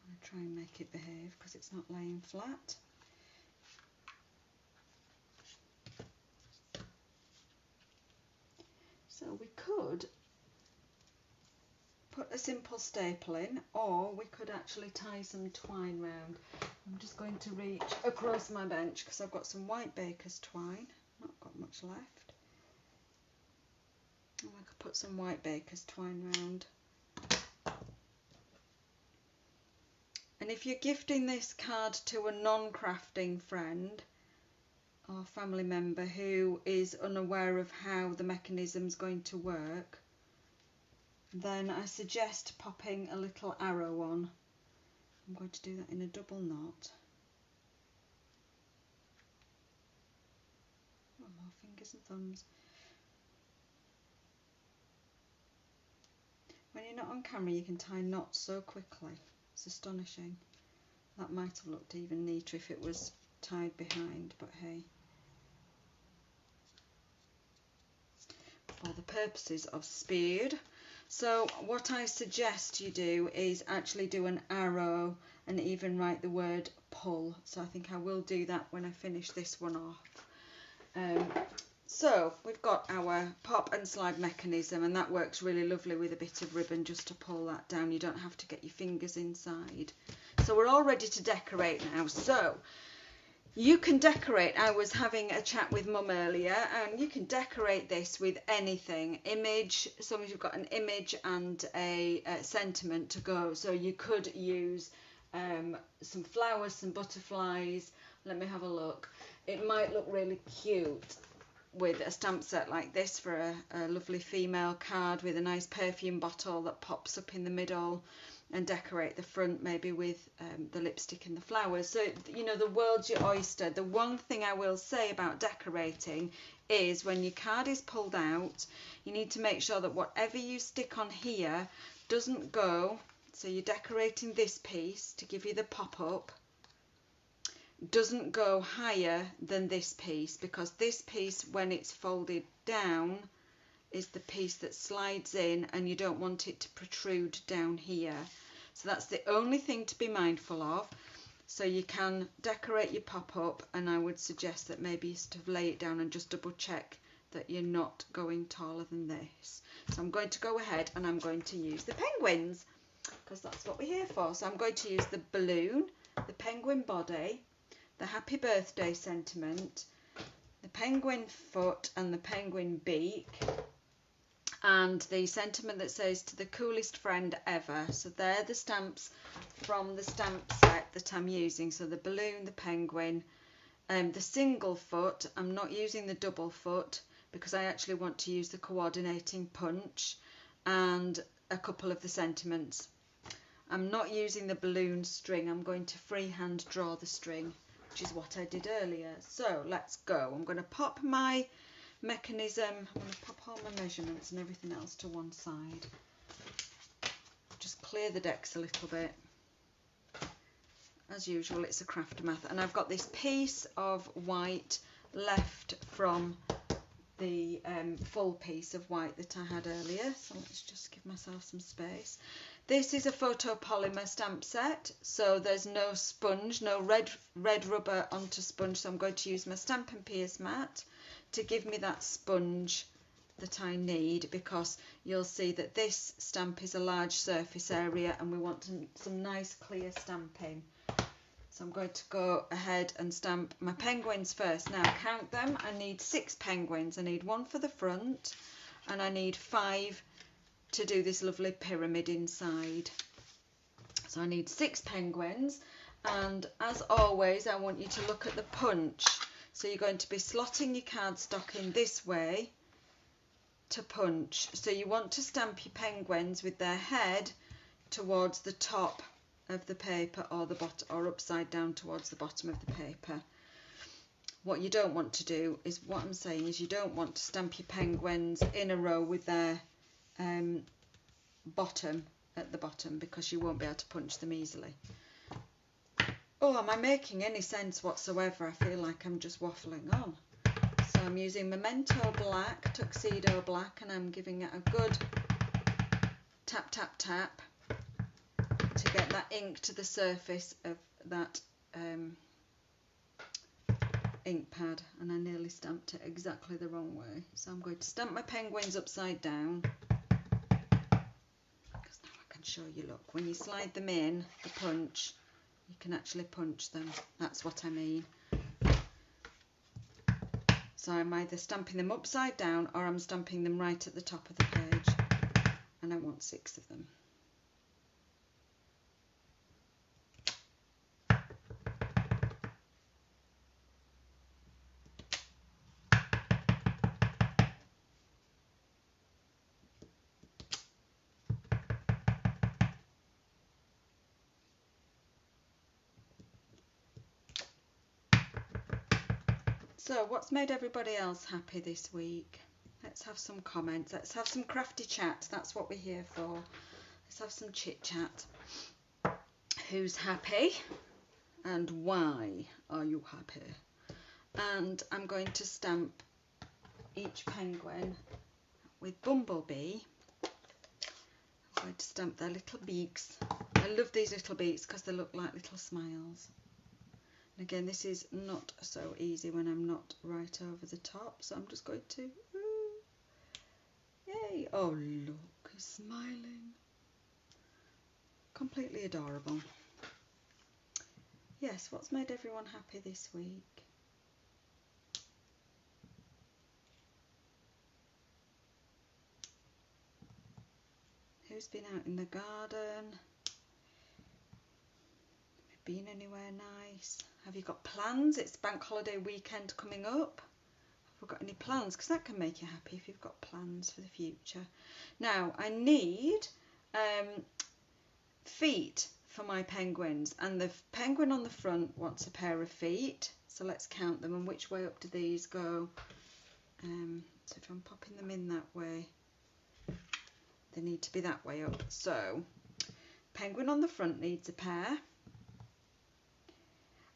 going to try and make it behave because it's not laying flat. So we could put a simple staple in, or we could actually tie some twine round. I'm just going to reach across my bench because I've got some white baker's twine, not got much left. And I could put some white baker's twine round. And if you're gifting this card to a non-crafting friend or family member who is unaware of how the mechanism's going to work, then I suggest popping a little arrow on. I'm going to do that in a double knot. One more fingers and thumbs. When you're not on camera, you can tie knots so quickly. It's astonishing. That might have looked even neater if it was tied behind, but hey. For the purposes of speed. So what I suggest you do is actually do an arrow and even write the word pull. So I think I will do that when I finish this one off. So we've got our pop and slide mechanism, and that works really lovely with a bit of ribbon just to pull that down. You don't have to get your fingers inside. So we're all ready to decorate now. So you can decorate. I was having a chat with Mum earlier, and you can decorate this with anything. Image, as long as you've got an image and a sentiment to go. So you could use some flowers, some butterflies. Let me have a look. It might look really cute with a stamp set like this for a lovely female card with a nice perfume bottle that pops up in the middle, and decorate the front maybe with the lipstick and the flowers. So, you know, the world's your oyster. The one thing I will say about decorating is when your card is pulled out, you need to make sure that whatever you stick on here doesn't go, so you're decorating this piece to give you the pop-up, doesn't go higher than this piece, because this piece, when it's folded down, is the piece that slides in, and you don't want it to protrude down here. So that's the only thing to be mindful of. So you can decorate your pop-up, and I would suggest that maybe you sort of lay it down and just double check that you're not going taller than this. So I'm going to go ahead and I'm going to use the penguins, because that's what we're here for. So I'm going to use the balloon the penguin body, the happy birthday sentiment, the penguin foot and the penguin beak, and the sentiment that says to the coolest friend ever. So they're the stamps from the stamp set that I'm using. So the balloon, the penguin, the single foot. I'm not using the double foot because I actually want to use the coordinating punch, and a couple of the sentiments. I'm not using the balloon string. I'm going to freehand draw the string, which is what I did earlier. So let's go. I'm going to pop my mechanism, I'm going to pop all my measurements and everything else to one side. Just clear the decks a little bit. As usual, it's a craft math, and I've got this piece of white left from the full piece of white that I had earlier, so let's just give myself some space. This is a photopolymer stamp set, so there's no sponge, no red rubber onto sponge, so I'm going to use my Stampin' Pierce mat to give me that sponge that I need, because you'll see that this stamp is a large surface area and we want some nice clear stamping. So I'm going to go ahead and stamp my penguins first. Now count them. I need 6 penguins. I need 1 for the front and I need 5 to do this lovely pyramid inside. So I need 6 penguins, and as always I want you to look at the punch. So you're going to be slotting your cardstock in this way to punch. So you want to stamp your penguins with their head towards the top of the paper, or the bottom, or upside down towards the bottom of the paper. What you don't want to do is, what I'm saying is, you don't want to stamp your penguins in a row with their bottom at the bottom, because you won't be able to punch them easily. Oh, am I making any sense whatsoever? I feel like I'm just waffling on. So I'm using Memento Black, Tuxedo Black, and I'm giving it a good tap, tap, tap to get that ink to the surface of that ink pad, and I nearly stamped it exactly the wrong way. So I'm going to stamp my penguins upside down, because now I can show you, look, when you slide them in, the punch, you can actually punch them. That's what I mean. So I'm either stamping them upside down or I'm stamping them right at the top of the page, and I want 6 of them. So what's made everybody else happy this week? Let's have some comments. Let's have some crafty chat. That's what we're here for. Let's have some chit chat. Who's happy and why are you happy? And I'm going to stamp each penguin with Bumblebee. I'm going to stamp their little beaks. I love these little beaks because they look like little smiles. Again, this is not so easy when I'm not right over the top, so I'm just going to, yay, oh look, he's smiling, completely adorable. Yes, what's made everyone happy this week? Who's been out in the garden? Been anywhere nice? Have you got plans? It's bank holiday weekend coming up. Have we got any plans? Because that can make you happy if you've got plans for the future. Now I need feet for my penguins, and the penguin on the front wants a pair of feet, so let's count them. And which way up do these go? So if I'm popping them in that way, they need to be that way up. So penguin on the front needs a pair.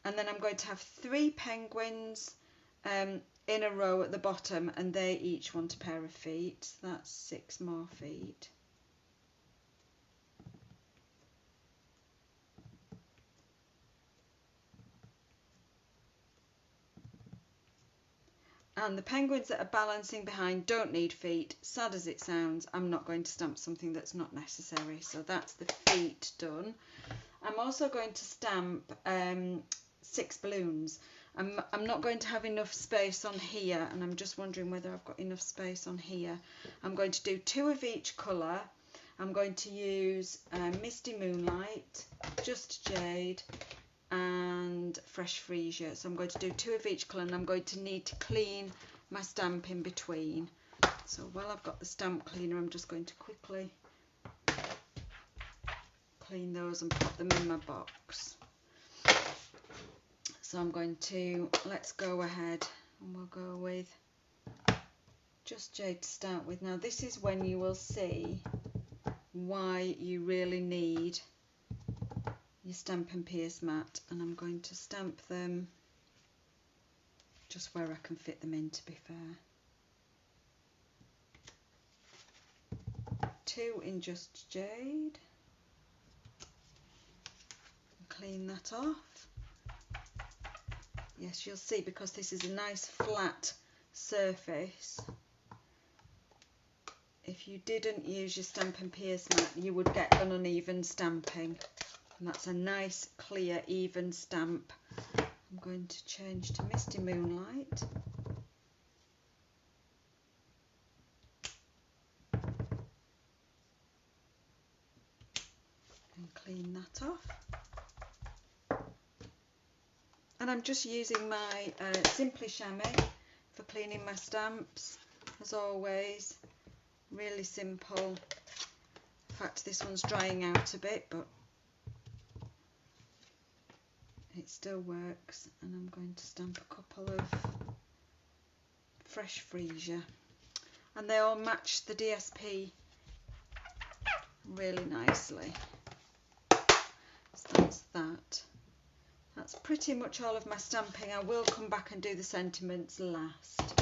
And then I'm going to have 3 penguins in a row at the bottom, and they each want a pair of feet. So that's 6 more feet. And the penguins that are balancing behind don't need feet. Sad as it sounds, I'm not going to stamp something that's not necessary. So that's the feet done. I'm also going to stamp 6 balloons. I'm not going to have enough space on here, and I'm just wondering whether I've got enough space on here. I'm going to do 2 of each colour. I'm going to use Misty Moonlight, Just Jade, and Fresh Freesia. So I'm going to do 2 of each colour, and I'm going to need to clean my stamp in between. So while I've got the stamp cleaner, I'm just going to quickly clean those and put them in my box. So I'm going to, let's go ahead and we'll go with Just Jade to start with. Now this is when you will see why you really need your Stampin' Pierce mat, and I'm going to stamp them just where I can fit them in, to be fair. 2 in Just Jade. Clean that off. Yes, you'll see, because this is a nice flat surface, if you didn't use your Stampin' Pierce mat, you would get an uneven stamping. And that's a nice, clear, even stamp. I'm going to change to Misty Moonlight. And clean that off. And I'm just using my Simply Chamois for cleaning my stamps, as always. Really simple. In fact, this one's drying out a bit, but it still works. And I'm going to stamp a couple of Fresh Freesia. And they all match the DSP really nicely. So that's that. That's pretty much all of my stamping. I will come back and do the sentiments last,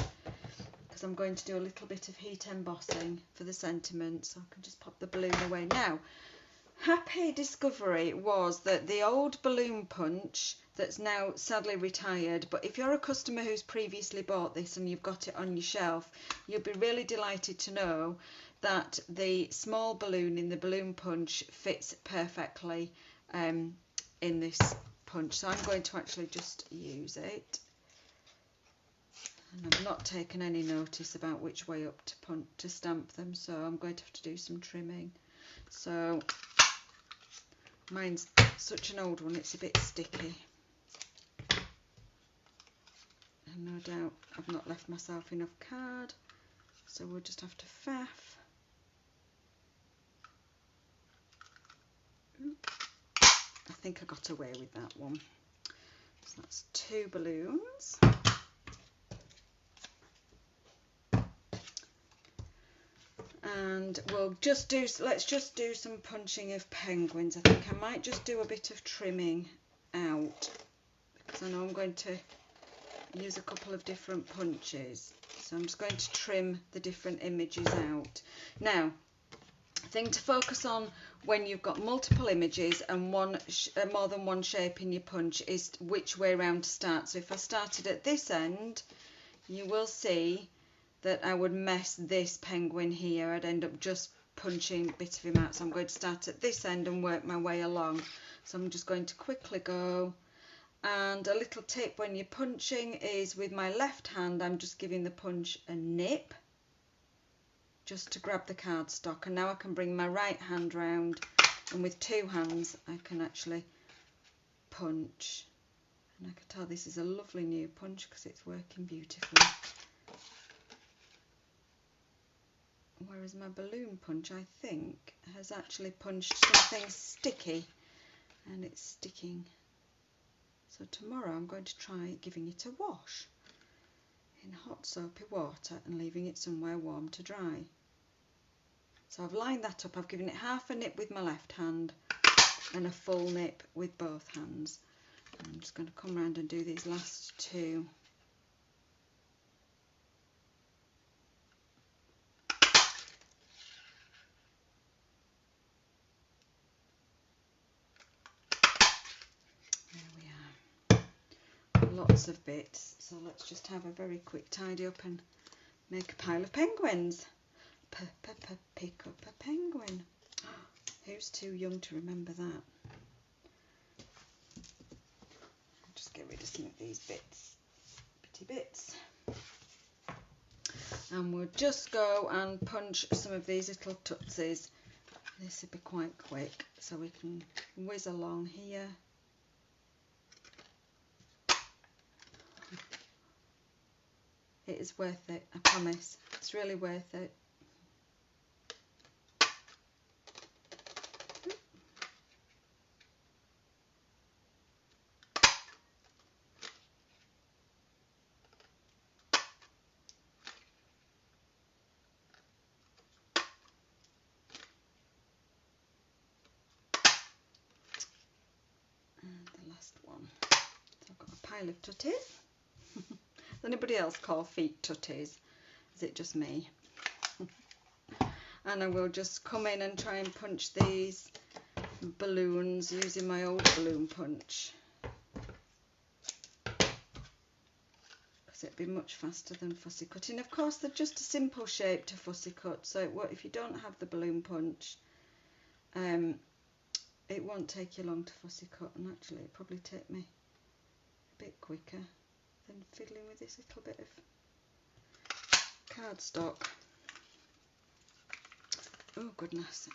because I'm going to do a little bit of heat embossing for the sentiments, so I can just pop the balloon away. Now, happy discovery was that the old balloon punch that's now sadly retired, but if you're a customer who's previously bought this and you've got it on your shelf, you'll be really delighted to know that the small balloon in the balloon punch fits perfectly in this punch. So I'm going to actually just use it. And I've not taken any notice about which way up to stamp them, so I'm going to have to do some trimming. So mine's such an old one, it's a bit sticky. And no doubt I've not left myself enough card, so we'll just have to faff. I think I got away with that one. So that's 2 balloons. And we'll just do, let's just do some punching of penguins. I think I might just do a bit of trimming out, because I know I'm going to use a couple of different punches. So I'm just going to trim the different images out. Now, thing to focus on when you've got multiple images and more than one shape in your punch is which way round to start. So if I started at this end, you will see that I would mess this penguin here. I'd end up just punching a bit of him out. So I'm going to start at this end and work my way along. So I'm just going to quickly go. And a little tip when you're punching is with my left hand, I'm just giving the punch a nip, just to grab the cardstock. And now I can bring my right hand round, and with 2 hands I can actually punch. And I can tell this is a lovely new punch because it's working beautifully. Whereas my balloon punch, I think, has actually punched something sticky, and it's sticking. So tomorrow I'm going to try giving it a wash in hot soapy water and leaving it somewhere warm to dry. So I've lined that up. I've given it half a nip with my left hand and a full nip with both hands. And I'm just going to come around and do these last 2. lots of bits, so let's just have a very quick tidy up and make a pile of penguins. Pick up a penguin. Who's too young to remember that? I'll just get rid of some of these bits, bitty bits. And we'll just go and punch some of these little tootsies. This will be quite quick, so we can whiz along here. It is worth it, I promise. It's really worth it. And the last one. So I've got a pile of tutties. Does anybody else call feet tutties? Is it just me? And I will just come in and try and punch these balloons using my old balloon punch, because it'd be much faster than fussy cutting. Of course, they're just a simple shape to fussy cut, so if you don't have the balloon punch, it won't take you long to fussy cut, and actually it'll probably take me a bit quicker than fiddling with this little bit of cardstock. Oh goodness,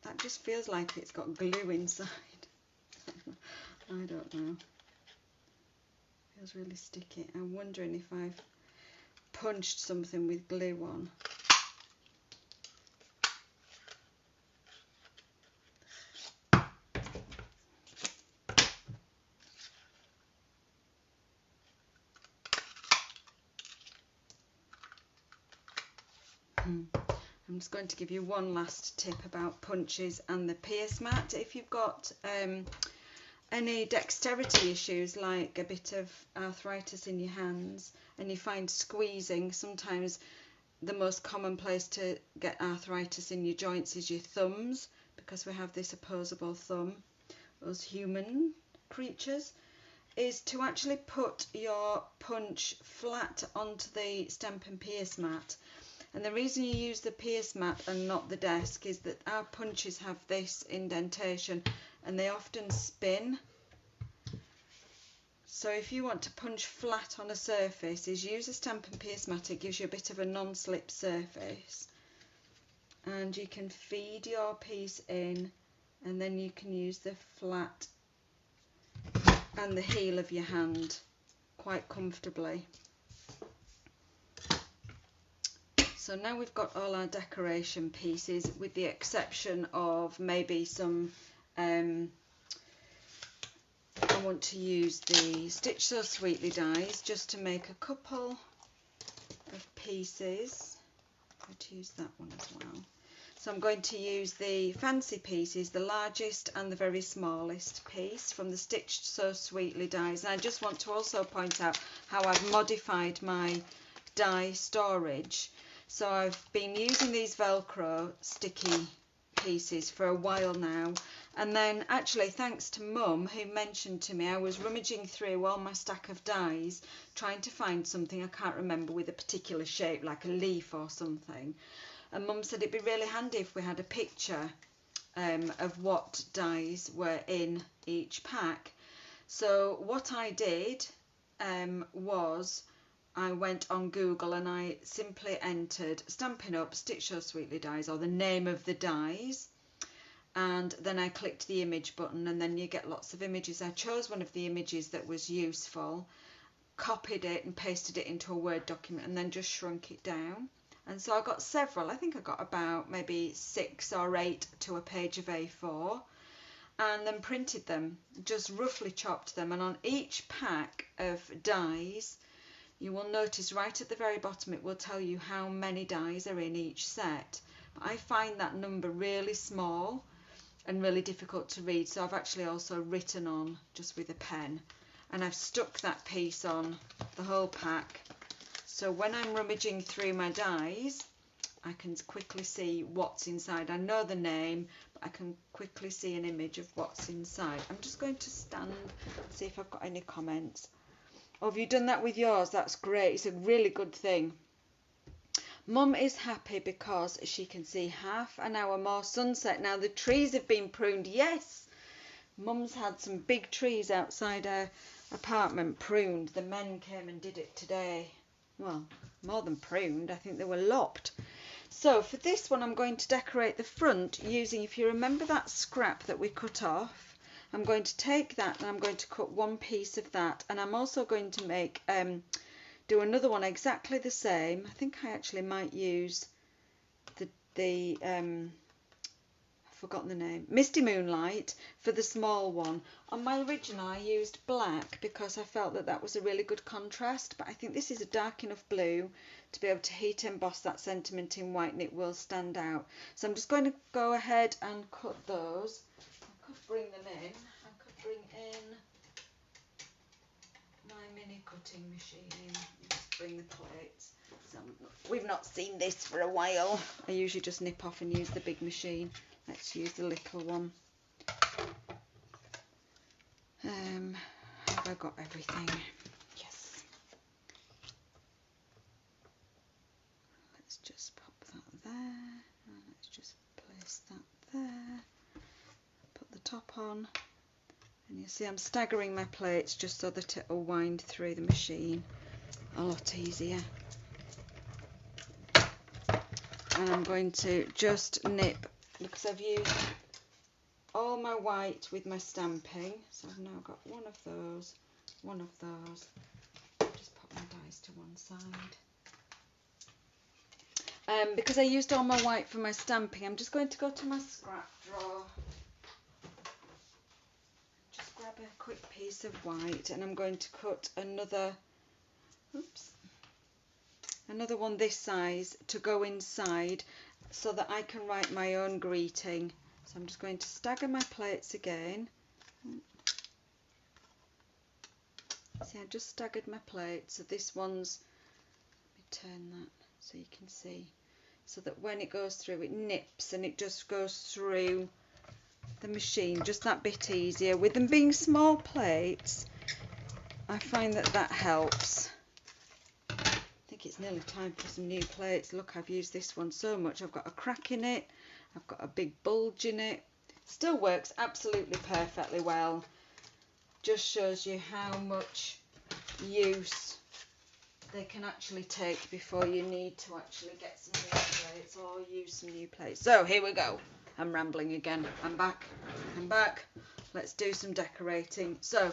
that just feels like it's got glue inside. I don't know. Feels really sticky. I'm wondering if I've punched something with glue on. I'm just going to give you one last tip about punches and the pierce mat. If you've got any dexterity issues, like a bit of arthritis in your hands, and you find squeezing, sometimes the most common place to get arthritis in your joints is your thumbs, because we have this opposable thumb, us human creatures, is to actually put your punch flat onto the Stampin' Pierce mat. And the reason you use the pierce mat and not the desk is that our punches have this indentation and they often spin. So if you want to punch flat on a surface, is use a Stampin' Pierce mat. It gives you a bit of a non-slip surface. And you can feed your piece in, and then you can use the flat and the heel of your hand quite comfortably. So now we've got all our decoration pieces, with the exception of maybe some, I want to use the Stitch So Sweetly dies just to make a couple of pieces. I'm going to use that one as well. So I'm going to use the fancy pieces, the largest and the very smallest piece from the Stitch So Sweetly dies. And I just want to also point out how I've modified my die storage. So I've been using these Velcro sticky pieces for a while now, and then actually thanks to Mum, who mentioned to me, I was rummaging through all my stack of dies trying to find something I can't remember with a particular shape, like a leaf or something, and Mum said it'd be really handy if we had a picture of what dies were in each pack. So what I did was I went on Google and I simply entered Stampin' Up Stitch So Sweetly dies, or the name of the dies, and then I clicked the image button, and then you get lots of images. I chose one of the images that was useful, copied it and pasted it into a Word document, and then just shrunk it down. And so I got several. I think I got about maybe 6 or 8 to a page of A4, and then printed them, just roughly chopped them, and on each pack of dies, you will notice right at the very bottom it will tell you how many dies are in each set. But I find that number really small and really difficult to read, so I've actually also written on just with a pen, and I've stuck that piece on the whole pack. So when I'm rummaging through my dies, I can quickly see what's inside. I know the name, but I can quickly see an image of what's inside. I'm just going to stand and see if I've got any comments. Oh, have you done that with yours? That's great. It's a really good thing. Mum is happy because she can see half an hour more sunset. Now the trees have been pruned. Yes, Mum's had some big trees outside her apartment pruned. The men came and did it today. Well, more than pruned. I think they were lopped. So for this one, I'm going to decorate the front using, if you remember that scrap that we cut off, I'm going to take that and I'm going to cut one piece of that. And I'm also going to make, do another one exactly the same. I think I actually might use I've forgotten the name, Misty Moonlight for the small one. On my original I used black because I felt that that was a really good contrast, but I think this is a dark enough blue to be able to heat emboss that sentiment in white and it will stand out. So I'm just going to go ahead and cut those. I could bring them in. I could bring in my mini cutting machine. Just bring the plates. So we've not seen this for a while. I usually just nip off and use the big machine. Let's use the little one. Have I got everything? Yes. Let's just pop that there. And let's just place that there. Put the top on. And you see I'm staggering my plates just so that it will wind through the machine a lot easier. And I'm going to just nip, because I've used all my white with my stamping, so I've now got one of those. Just put my dies to one side. Because I used all my white for my stamping, I'm just going to go to my scrap drawer. Just grab a quick piece of white and I'm going to cut another one this size to go inside so that I can write my own greeting. So I'm just going to stagger my plates again. See, I just staggered my plate. So this one's, let me turn that so you can see, so that when it goes through it nips and it just goes through the machine just that bit easier. With them being small plates, I find that that helps. I think it's nearly time for some new plates. Look, I've used this one so much. I've got a crack in it. I've got a big bulge in it. Still works absolutely perfectly well. Just shows you how much use they can actually take before you need to actually get some new plates or use some new plates. So here we go. I'm rambling again. I'm back. Let's do some decorating. So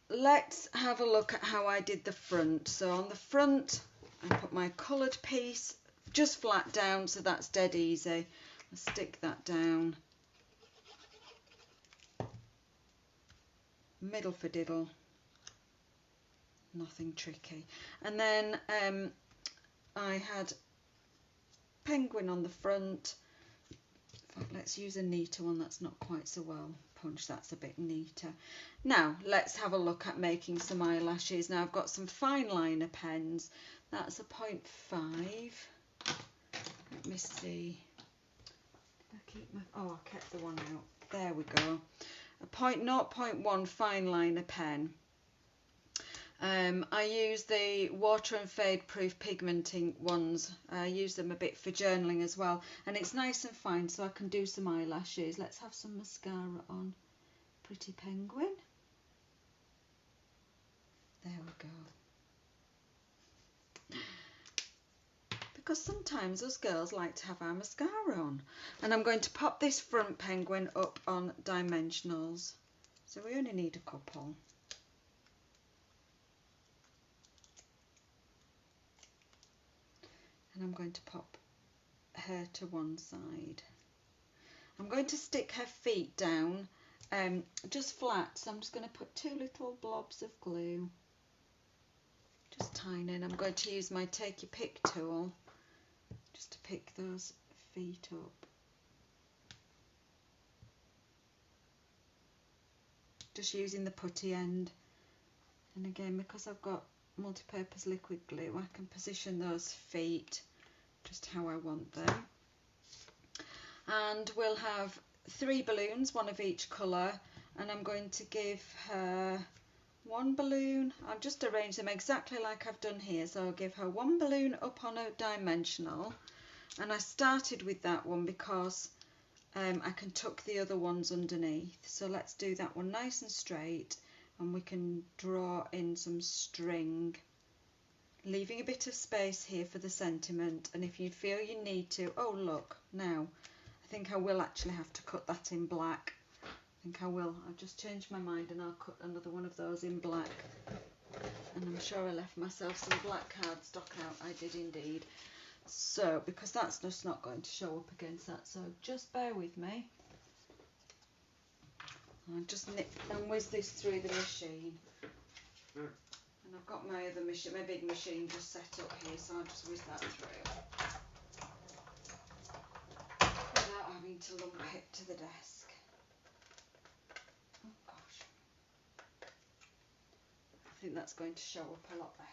let's have a look at how I did the front. So on the front, I put my coloured piece just flat down, so that's dead easy. I'll stick that down. Middle for diddle. Nothing tricky. And then I had penguin on the front. In fact, let's use a neater one that's not quite so well punched. That's a bit neater. Now let's have a look at making some eyelashes. Now I've got some fine liner pens. That's a 0.5. Let me see. I kept the one out. There we go. A 0.1 fine liner pen. I use the water and fade proof pigmenting ones. I use them a bit for journaling as well, and it's nice and fine so I can do some eyelashes. Let's have some mascara on. Pretty penguin. There we go. Because sometimes us girls like to have our mascara on. And I'm going to pop this front penguin up on dimensionals. So we only need a couple. And I'm going to pop her to one side. I'm going to stick her feet down just flat, so I'm just going to put 2 little blobs of glue, just tiny, and I'm going to use my take your pick tool just to pick those feet up. Just using the putty end, and again, because I've got multi-purpose liquid glue, I can position those feet just how I want them. And we'll have 3 balloons, one of each colour, and I'm going to give her one balloon. I've just arranged them exactly like I've done here. So I'll give her one balloon up on a dimensional, and I started with that one because I can tuck the other ones underneath. So let's do that one nice and straight, and we can draw in some string, leaving a bit of space here for the sentiment. And if you feel you need to, oh look, now I think I will actually have to cut that in black. I think I will. I've just changed my mind and I'll cut another one of those in black. And I'm sure I left myself some black cardstock out. I did indeed. So, because that's just not going to show up against that, so just bear with me. I'll just nip and whiz this through the machine. And I've got my other machine, my big machine just set up here, so I'll just whiz that through without having to lump it to the desk. Oh gosh. I think that's going to show up a lot better.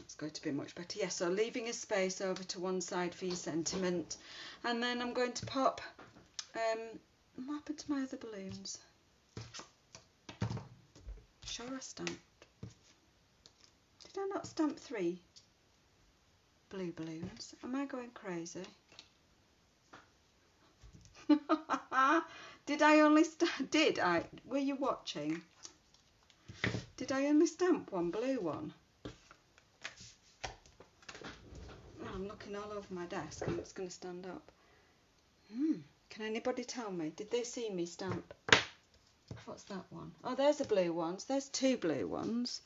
It's going to be much better. Yes, so leaving a space over to one side for your sentiment. And then I'm going to pop, what happened to my other balloons? Sure I stamped. Did I not stamp 3 blue balloons? Am I going crazy? Did I only were you watching? Did I only stamp one blue one? Oh, I'm looking all over my desk. I'm just going to stand up. Can anybody tell me? Did they see me stamp? What's that one? Oh, there's a blue one. So there's 2 blue ones.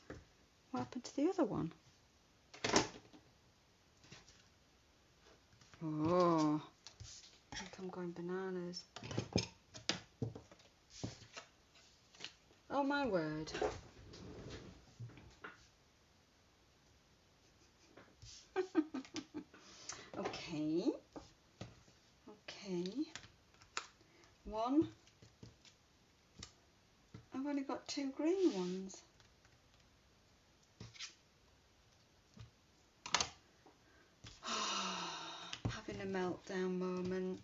What happened to the other one? Oh, I think I'm going bananas. Oh my word. Okay. One. I've only got 2 green ones. Having a meltdown moment.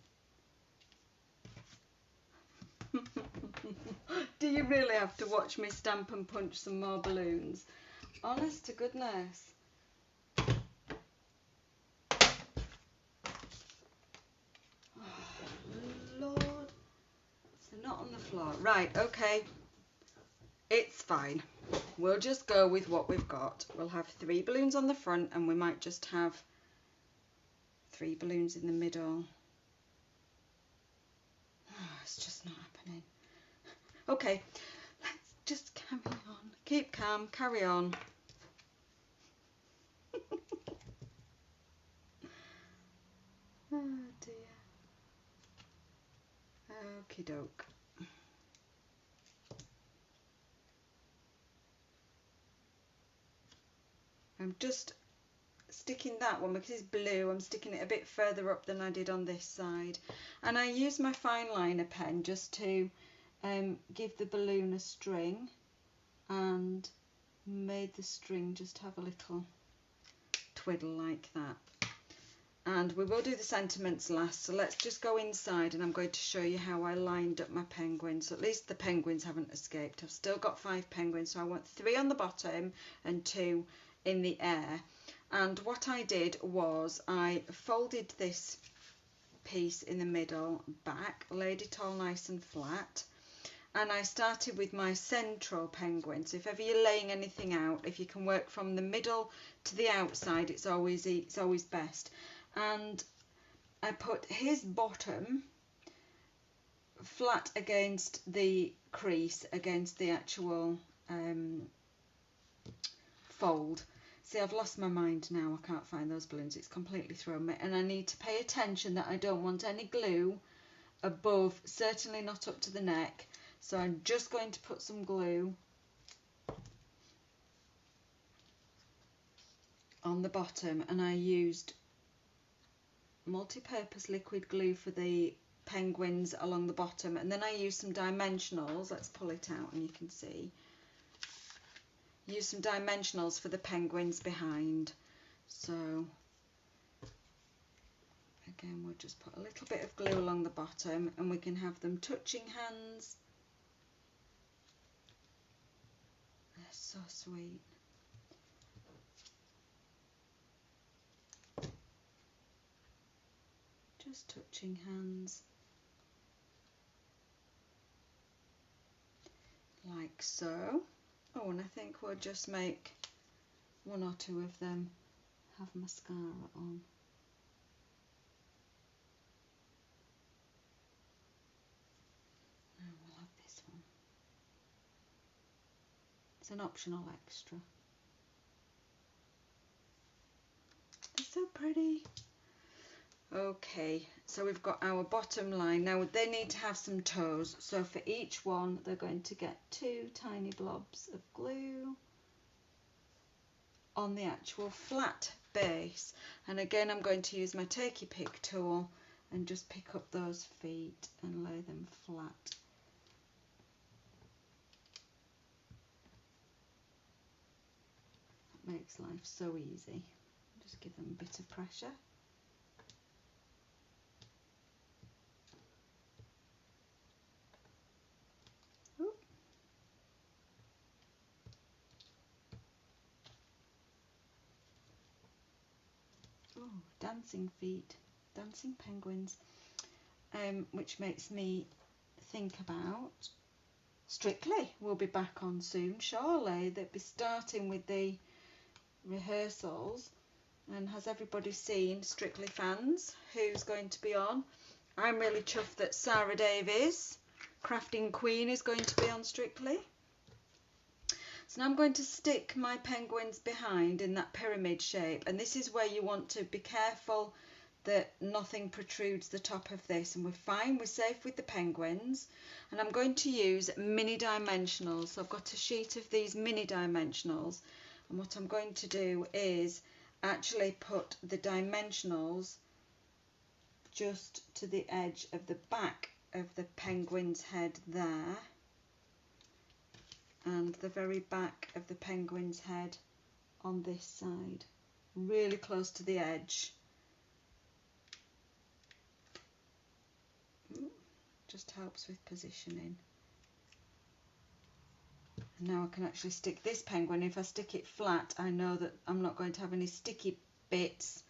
Do you really have to watch me stamp and punch some more balloons? Honest to goodness. Lord. They're not on the floor. Right, okay. It's fine. We'll just go with what we've got. We'll have 3 balloons on the front and we might just have 3 balloons in the middle. Oh, it's just not happening. Okay, let's just carry on. Keep calm, carry on. Oh dear. Okie doke. I'm just sticking that one because it's blue. I'm sticking it a bit further up than I did on this side. And I use my fine liner pen just to give the balloon a string and made the string just have a little twiddle like that. And we will do the sentiments last, so let's just go inside and I'm going to show you how I lined up my penguins. So at least the penguins haven't escaped. I've still got 5 penguins, so I want 3 on the bottom and 2 in the air. And what I did was I folded this piece in the middle back, laid it all nice and flat, and I started with my central penguin. So if ever you're laying anything out, if you can work from the middle to the outside, it's always best. And I put his bottom flat against the crease, against the actual fold. See, I've lost my mind now. I can't find those balloons. It's completely thrown me. And I need to pay attention that I don't want any glue above, certainly not up to the neck. So I'm just going to put some glue on the bottom, and I used multi-purpose liquid glue for the penguins along the bottom, and then I used some dimensionals. Let's pull it out and you can see. Use some dimensionals for the penguins behind. So Again, we'll just put a little bit of glue along the bottom and we can have them touching hands. They're so sweet. Just touching hands. Like so. Oh, and I think we'll just make one or two of them have mascara on. And we'll have this one. It's an optional extra. They're so pretty. Okay, so we've got our bottom line. Now they need to have some toes, so for each one they're going to get 2 tiny blobs of glue on the actual flat base. And again, I'm going to use my Takey Pick tool and just pick up those feet and lay them flat. That makes life so easy. Just give them a bit of pressure. Oh, dancing feet, dancing penguins, which makes me think about Strictly. We'll be back on soon, surely. They'll be starting with the rehearsals. And has everybody seen Strictly fans who's going to be on? I'm really chuffed that Sarah Davies, Crafting Queen, is going to be on Strictly. So now I'm going to stick my penguins behind in that pyramid shape, and this is where you want to be careful that nothing protrudes the top of this, and we're fine, we're safe with the penguins. And I'm going to use mini dimensionals. So I've got a sheet of these mini dimensionals, and what I'm going to do is actually put the dimensionals just to the edge of the back of the penguin's head there, and the very back of the penguin's head on this side, really close to the edge. Just helps with positioning. And now I can actually stick this penguin. If I stick it flat, I know that I'm not going to have any sticky bits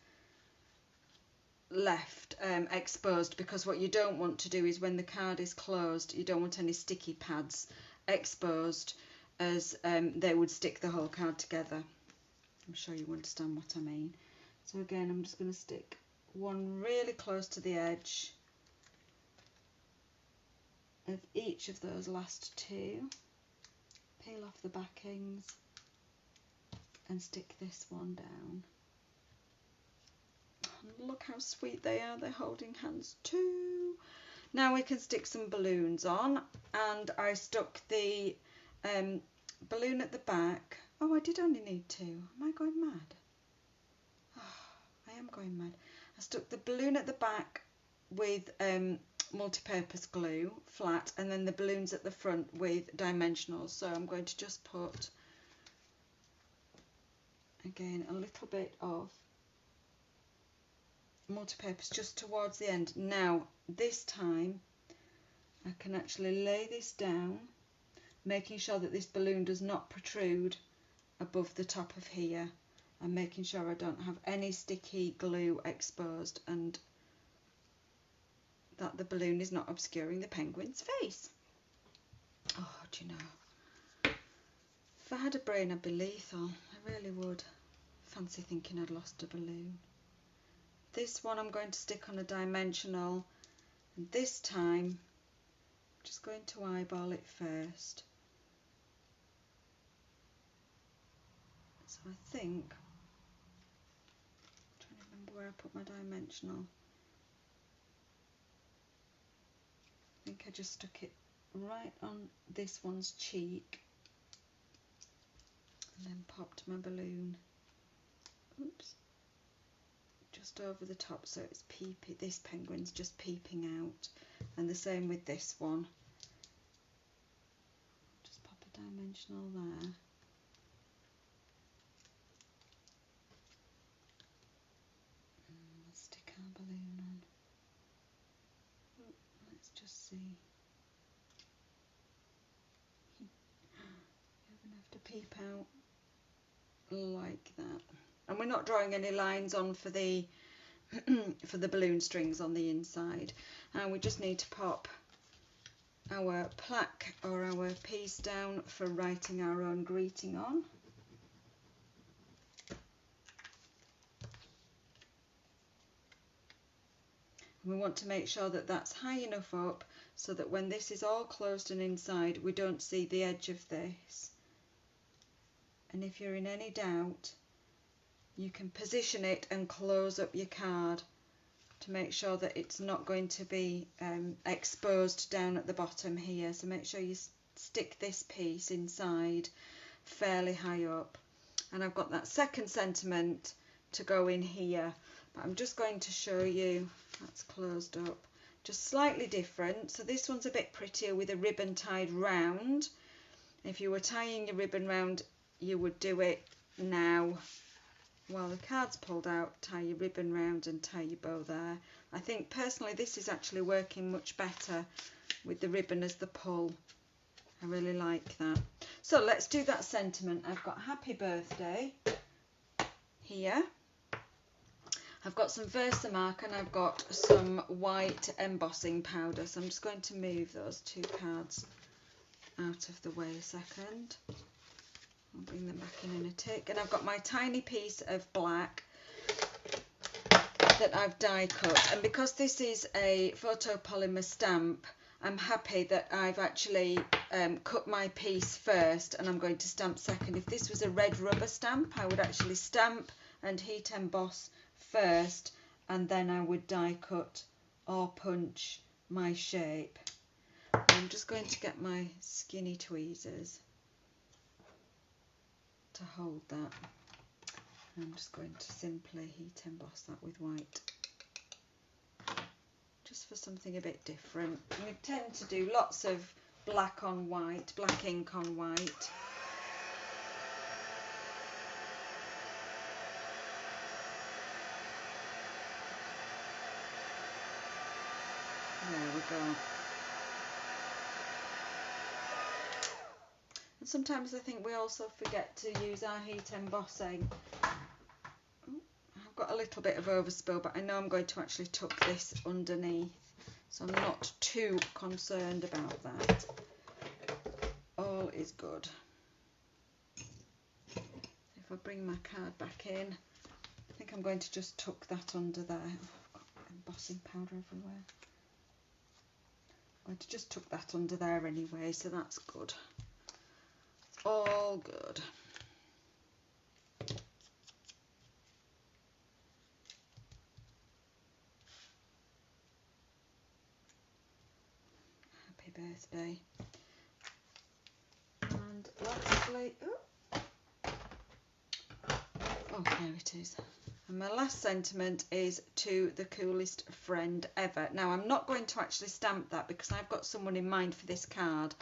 left exposed, because what you don't want to do is when the card is closed, you don't want any sticky pads exposed, as they would stick the whole card together. I'm sure you understand what I mean. So again, I'm just going to stick one really close to the edge of each of those last two, peel off the backings and stick this one down. And look how sweet they are, they're holding hands too. Now we can stick some balloons on, and I stuck the balloon at the back. Oh, I did only need 2. Am I going mad? Oh, I am going mad. I stuck the balloon at the back with multi-purpose glue, flat, and then the balloons at the front with dimensionals. So I'm going to just put, again, a little bit of multi-purpose just towards the end. Now this time I can actually lay this down, making sure that this balloon does not protrude above the top of here, and making sure I don't have any sticky glue exposed, and that the balloon is not obscuring the penguin's face. Oh, do you know, if I had a brain I'd be lethal. I really would. Fancy thinking I'd lost a balloon. This one I'm going to stick on a dimensional, and this time I'm just going to eyeball it first. So I think, I'm trying to remember where I put my dimensional. I think I just stuck it right on this one's cheek and then popped my balloon, oops, just over the top, so it's peeping. This penguin's just peeping out, and the same with this one. Just pop a dimensional there. And we'll stick our balloon on. see. You're going to have to peep out like that. And we're not drawing any lines on for the for the balloon strings on the inside. And we just need to pop our plaque or our piece down for writing our own greeting on. And we want to make sure that that's high enough up so that when this is all closed and inside, we don't see the edge of this. And if you're in any doubt, you can position it and close up your card to make sure that it's not going to be exposed down at the bottom here. So make sure you stick this piece inside fairly high up. And I've got that second sentiment to go in here, but I'm just going to show you, that's closed up, just slightly different. So this one's a bit prettier with a ribbon tied round. If you were tying your ribbon round, you would do it now while the card's pulled out, tie your ribbon round and tie your bow there. I think personally this is actually working much better with the ribbon as the pull. I really like that. So let's do that sentiment. I've got happy birthday here. I've got some Versamark and I've got some white embossing powder. So I'm just going to move those two cards out of the way a second. I'll bring them back in a tick. And I've got my tiny piece of black that I've die cut. And because this is a photopolymer stamp, I'm happy that I've actually cut my piece first and I'm going to stamp second. If this was a red rubber stamp, I would actually stamp and heat emboss first and then I would die cut or punch my shape. I'm just going to get my skinny tweezers to hold that. I'm just going to simply heat emboss that with white, just for something a bit different. And we tend to do lots of black on white, black ink on white. There we go. And sometimes I think we also forget to use our heat embossing. I've got a little bit of overspill, but I know I'm going to actually tuck this underneath, so I'm not too concerned about that. All is good. If I bring my card back in, I think I'm going to just tuck that under there. Oh, I've got embossing powder everywhere. I'm going to just tuck that under there anyway, so that's good. All good. Happy birthday. And lastly, oh, there it is. And my last sentiment is to the coolest friend ever. Now, I'm not going to actually stamp that because I've got someone in mind for this card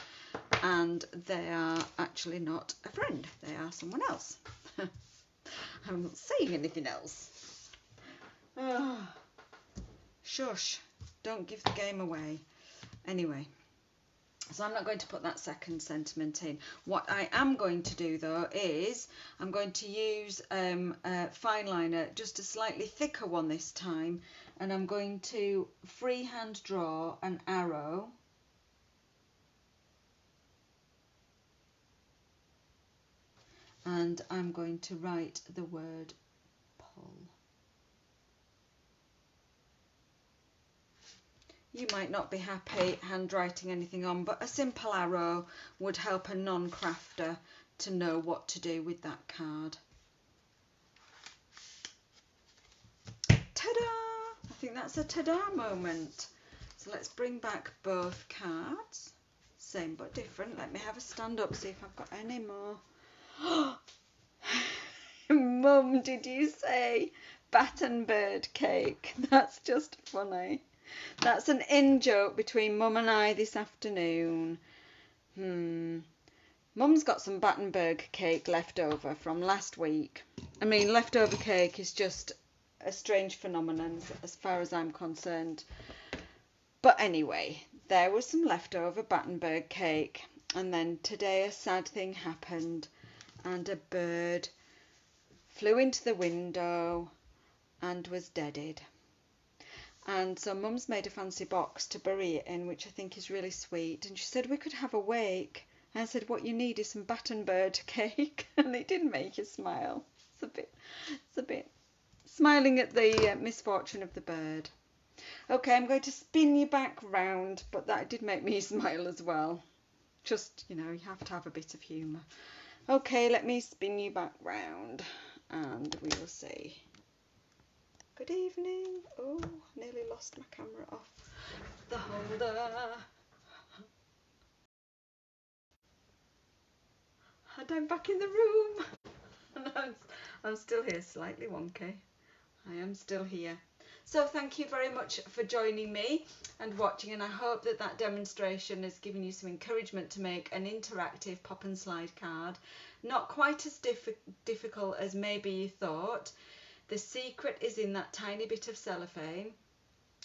and they are actually not a friend. They are someone else. I'm not saying anything else. Oh, shush. Don't give the game away. Anyway. So I'm not going to put that second sentiment in. What I am going to do though is I'm going to use a fine liner, just a slightly thicker one this time, and I'm going to freehand draw an arrow and I'm going to write the word pull. You might not be happy handwriting anything on, but a simple arrow would help a non-crafter to know what to do with that card. Ta-da! I think that's a ta-da moment. So let's bring back both cards. Same but different. Let me have a stand up, see if I've got any more. Mum, did you say baton bird cake? That's just funny. That's an in-joke between Mum and I this afternoon. Mum's got some Battenberg cake left over from last week. I mean, leftover cake is just a strange phenomenon as far as I'm concerned. But anyway, there was some leftover Battenberg cake, and then today a sad thing happened and a bird flew into the window and was deaded. And so Mum's made a fancy box to bury it in, which I think is really sweet. And she said we could have a wake. And I said, what you need is some Battenberg cake. And it didn't make you smile. It's a bit smiling at the misfortune of the bird. Okay, I'm going to spin you back round, but that did make me smile as well. Just, you have to have a bit of humour. Okay, let me spin you back round and we will see. Good evening. Oh, nearly lost my camera off the holder. And I'm back in the room. I'm still here, slightly wonky. I am still here. So thank you very much for joining me and watching, and I hope that demonstration has given you some encouragement to make an interactive pop and slide card. Not quite as difficult as maybe you thought. The secret is in that tiny bit of cellophane,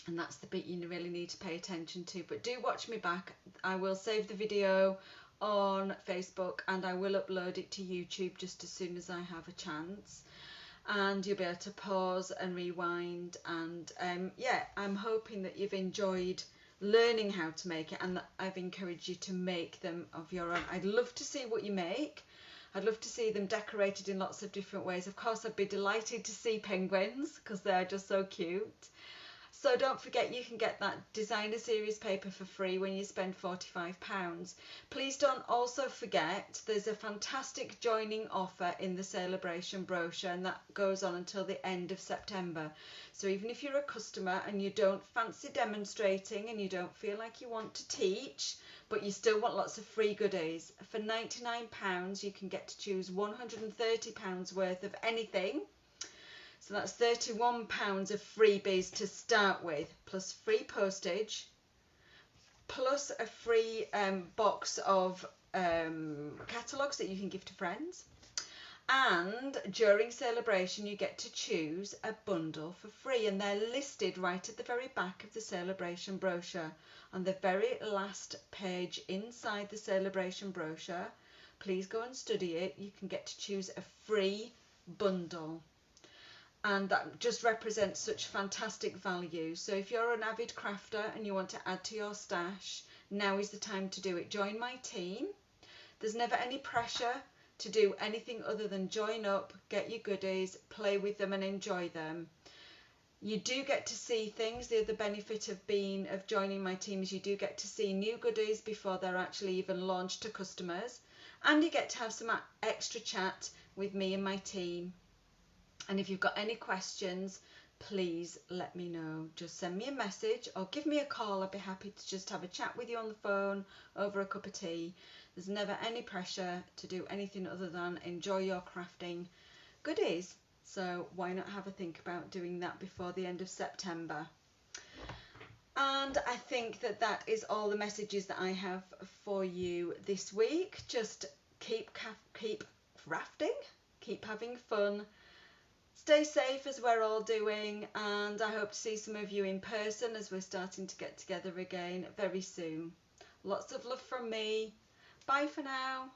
and that's the bit you really need to pay attention to. But do watch me back. I will save the video on Facebook and I will upload it to YouTube just as soon as I have a chance. And you'll be able to pause and rewind, and yeah, I'm hoping that you've enjoyed learning how to make it and that I've encouraged you to make them of your own. I'd love to see what you make. I'd love to see them decorated in lots of different ways. Of course, I'd be delighted to see penguins because they're just so cute. So don't forget, you can get that designer series paper for free when you spend £45. Please don't also forget there's a fantastic joining offer in the celebration brochure, and that goes on until the end of September. So even if you're a customer and you don't fancy demonstrating and you don't feel like you want to teach, but you still want lots of free goodies, for £99 you can get to choose £130 worth of anything. So that's £31 of freebies to start with, plus free postage, plus a free box of catalogues that you can give to friends. And during celebration you get to choose a bundle for free, and they're listed right at the very back of the celebration brochure. On the very last page inside the celebration brochure, please go and study it. You can get to choose a free bundle. And that just represents such fantastic value. So if you're an avid crafter and you want to add to your stash, now is the time to do it. Join my team. There's never any pressure to do anything other than join up, get your goodies, play with them and enjoy them. You do get to see things. The other benefit of joining my team is you do get to see new goodies before they're actually even launched to customers, and you get to have some extra chat with me and my team. And if you've got any questions, please let me know. Just send me a message or give me a call. I'd be happy to just have a chat with you on the phone over a cup of tea. There's never any pressure to do anything other than enjoy your crafting goodies. So why not have a think about doing that before the end of September? And I think that is all the messages that I have for you this week. Just keep crafting, keep having fun. Stay safe as we're all doing, and I hope to see some of you in person as we're starting to get together again very soon. Lots of love from me. Bye for now.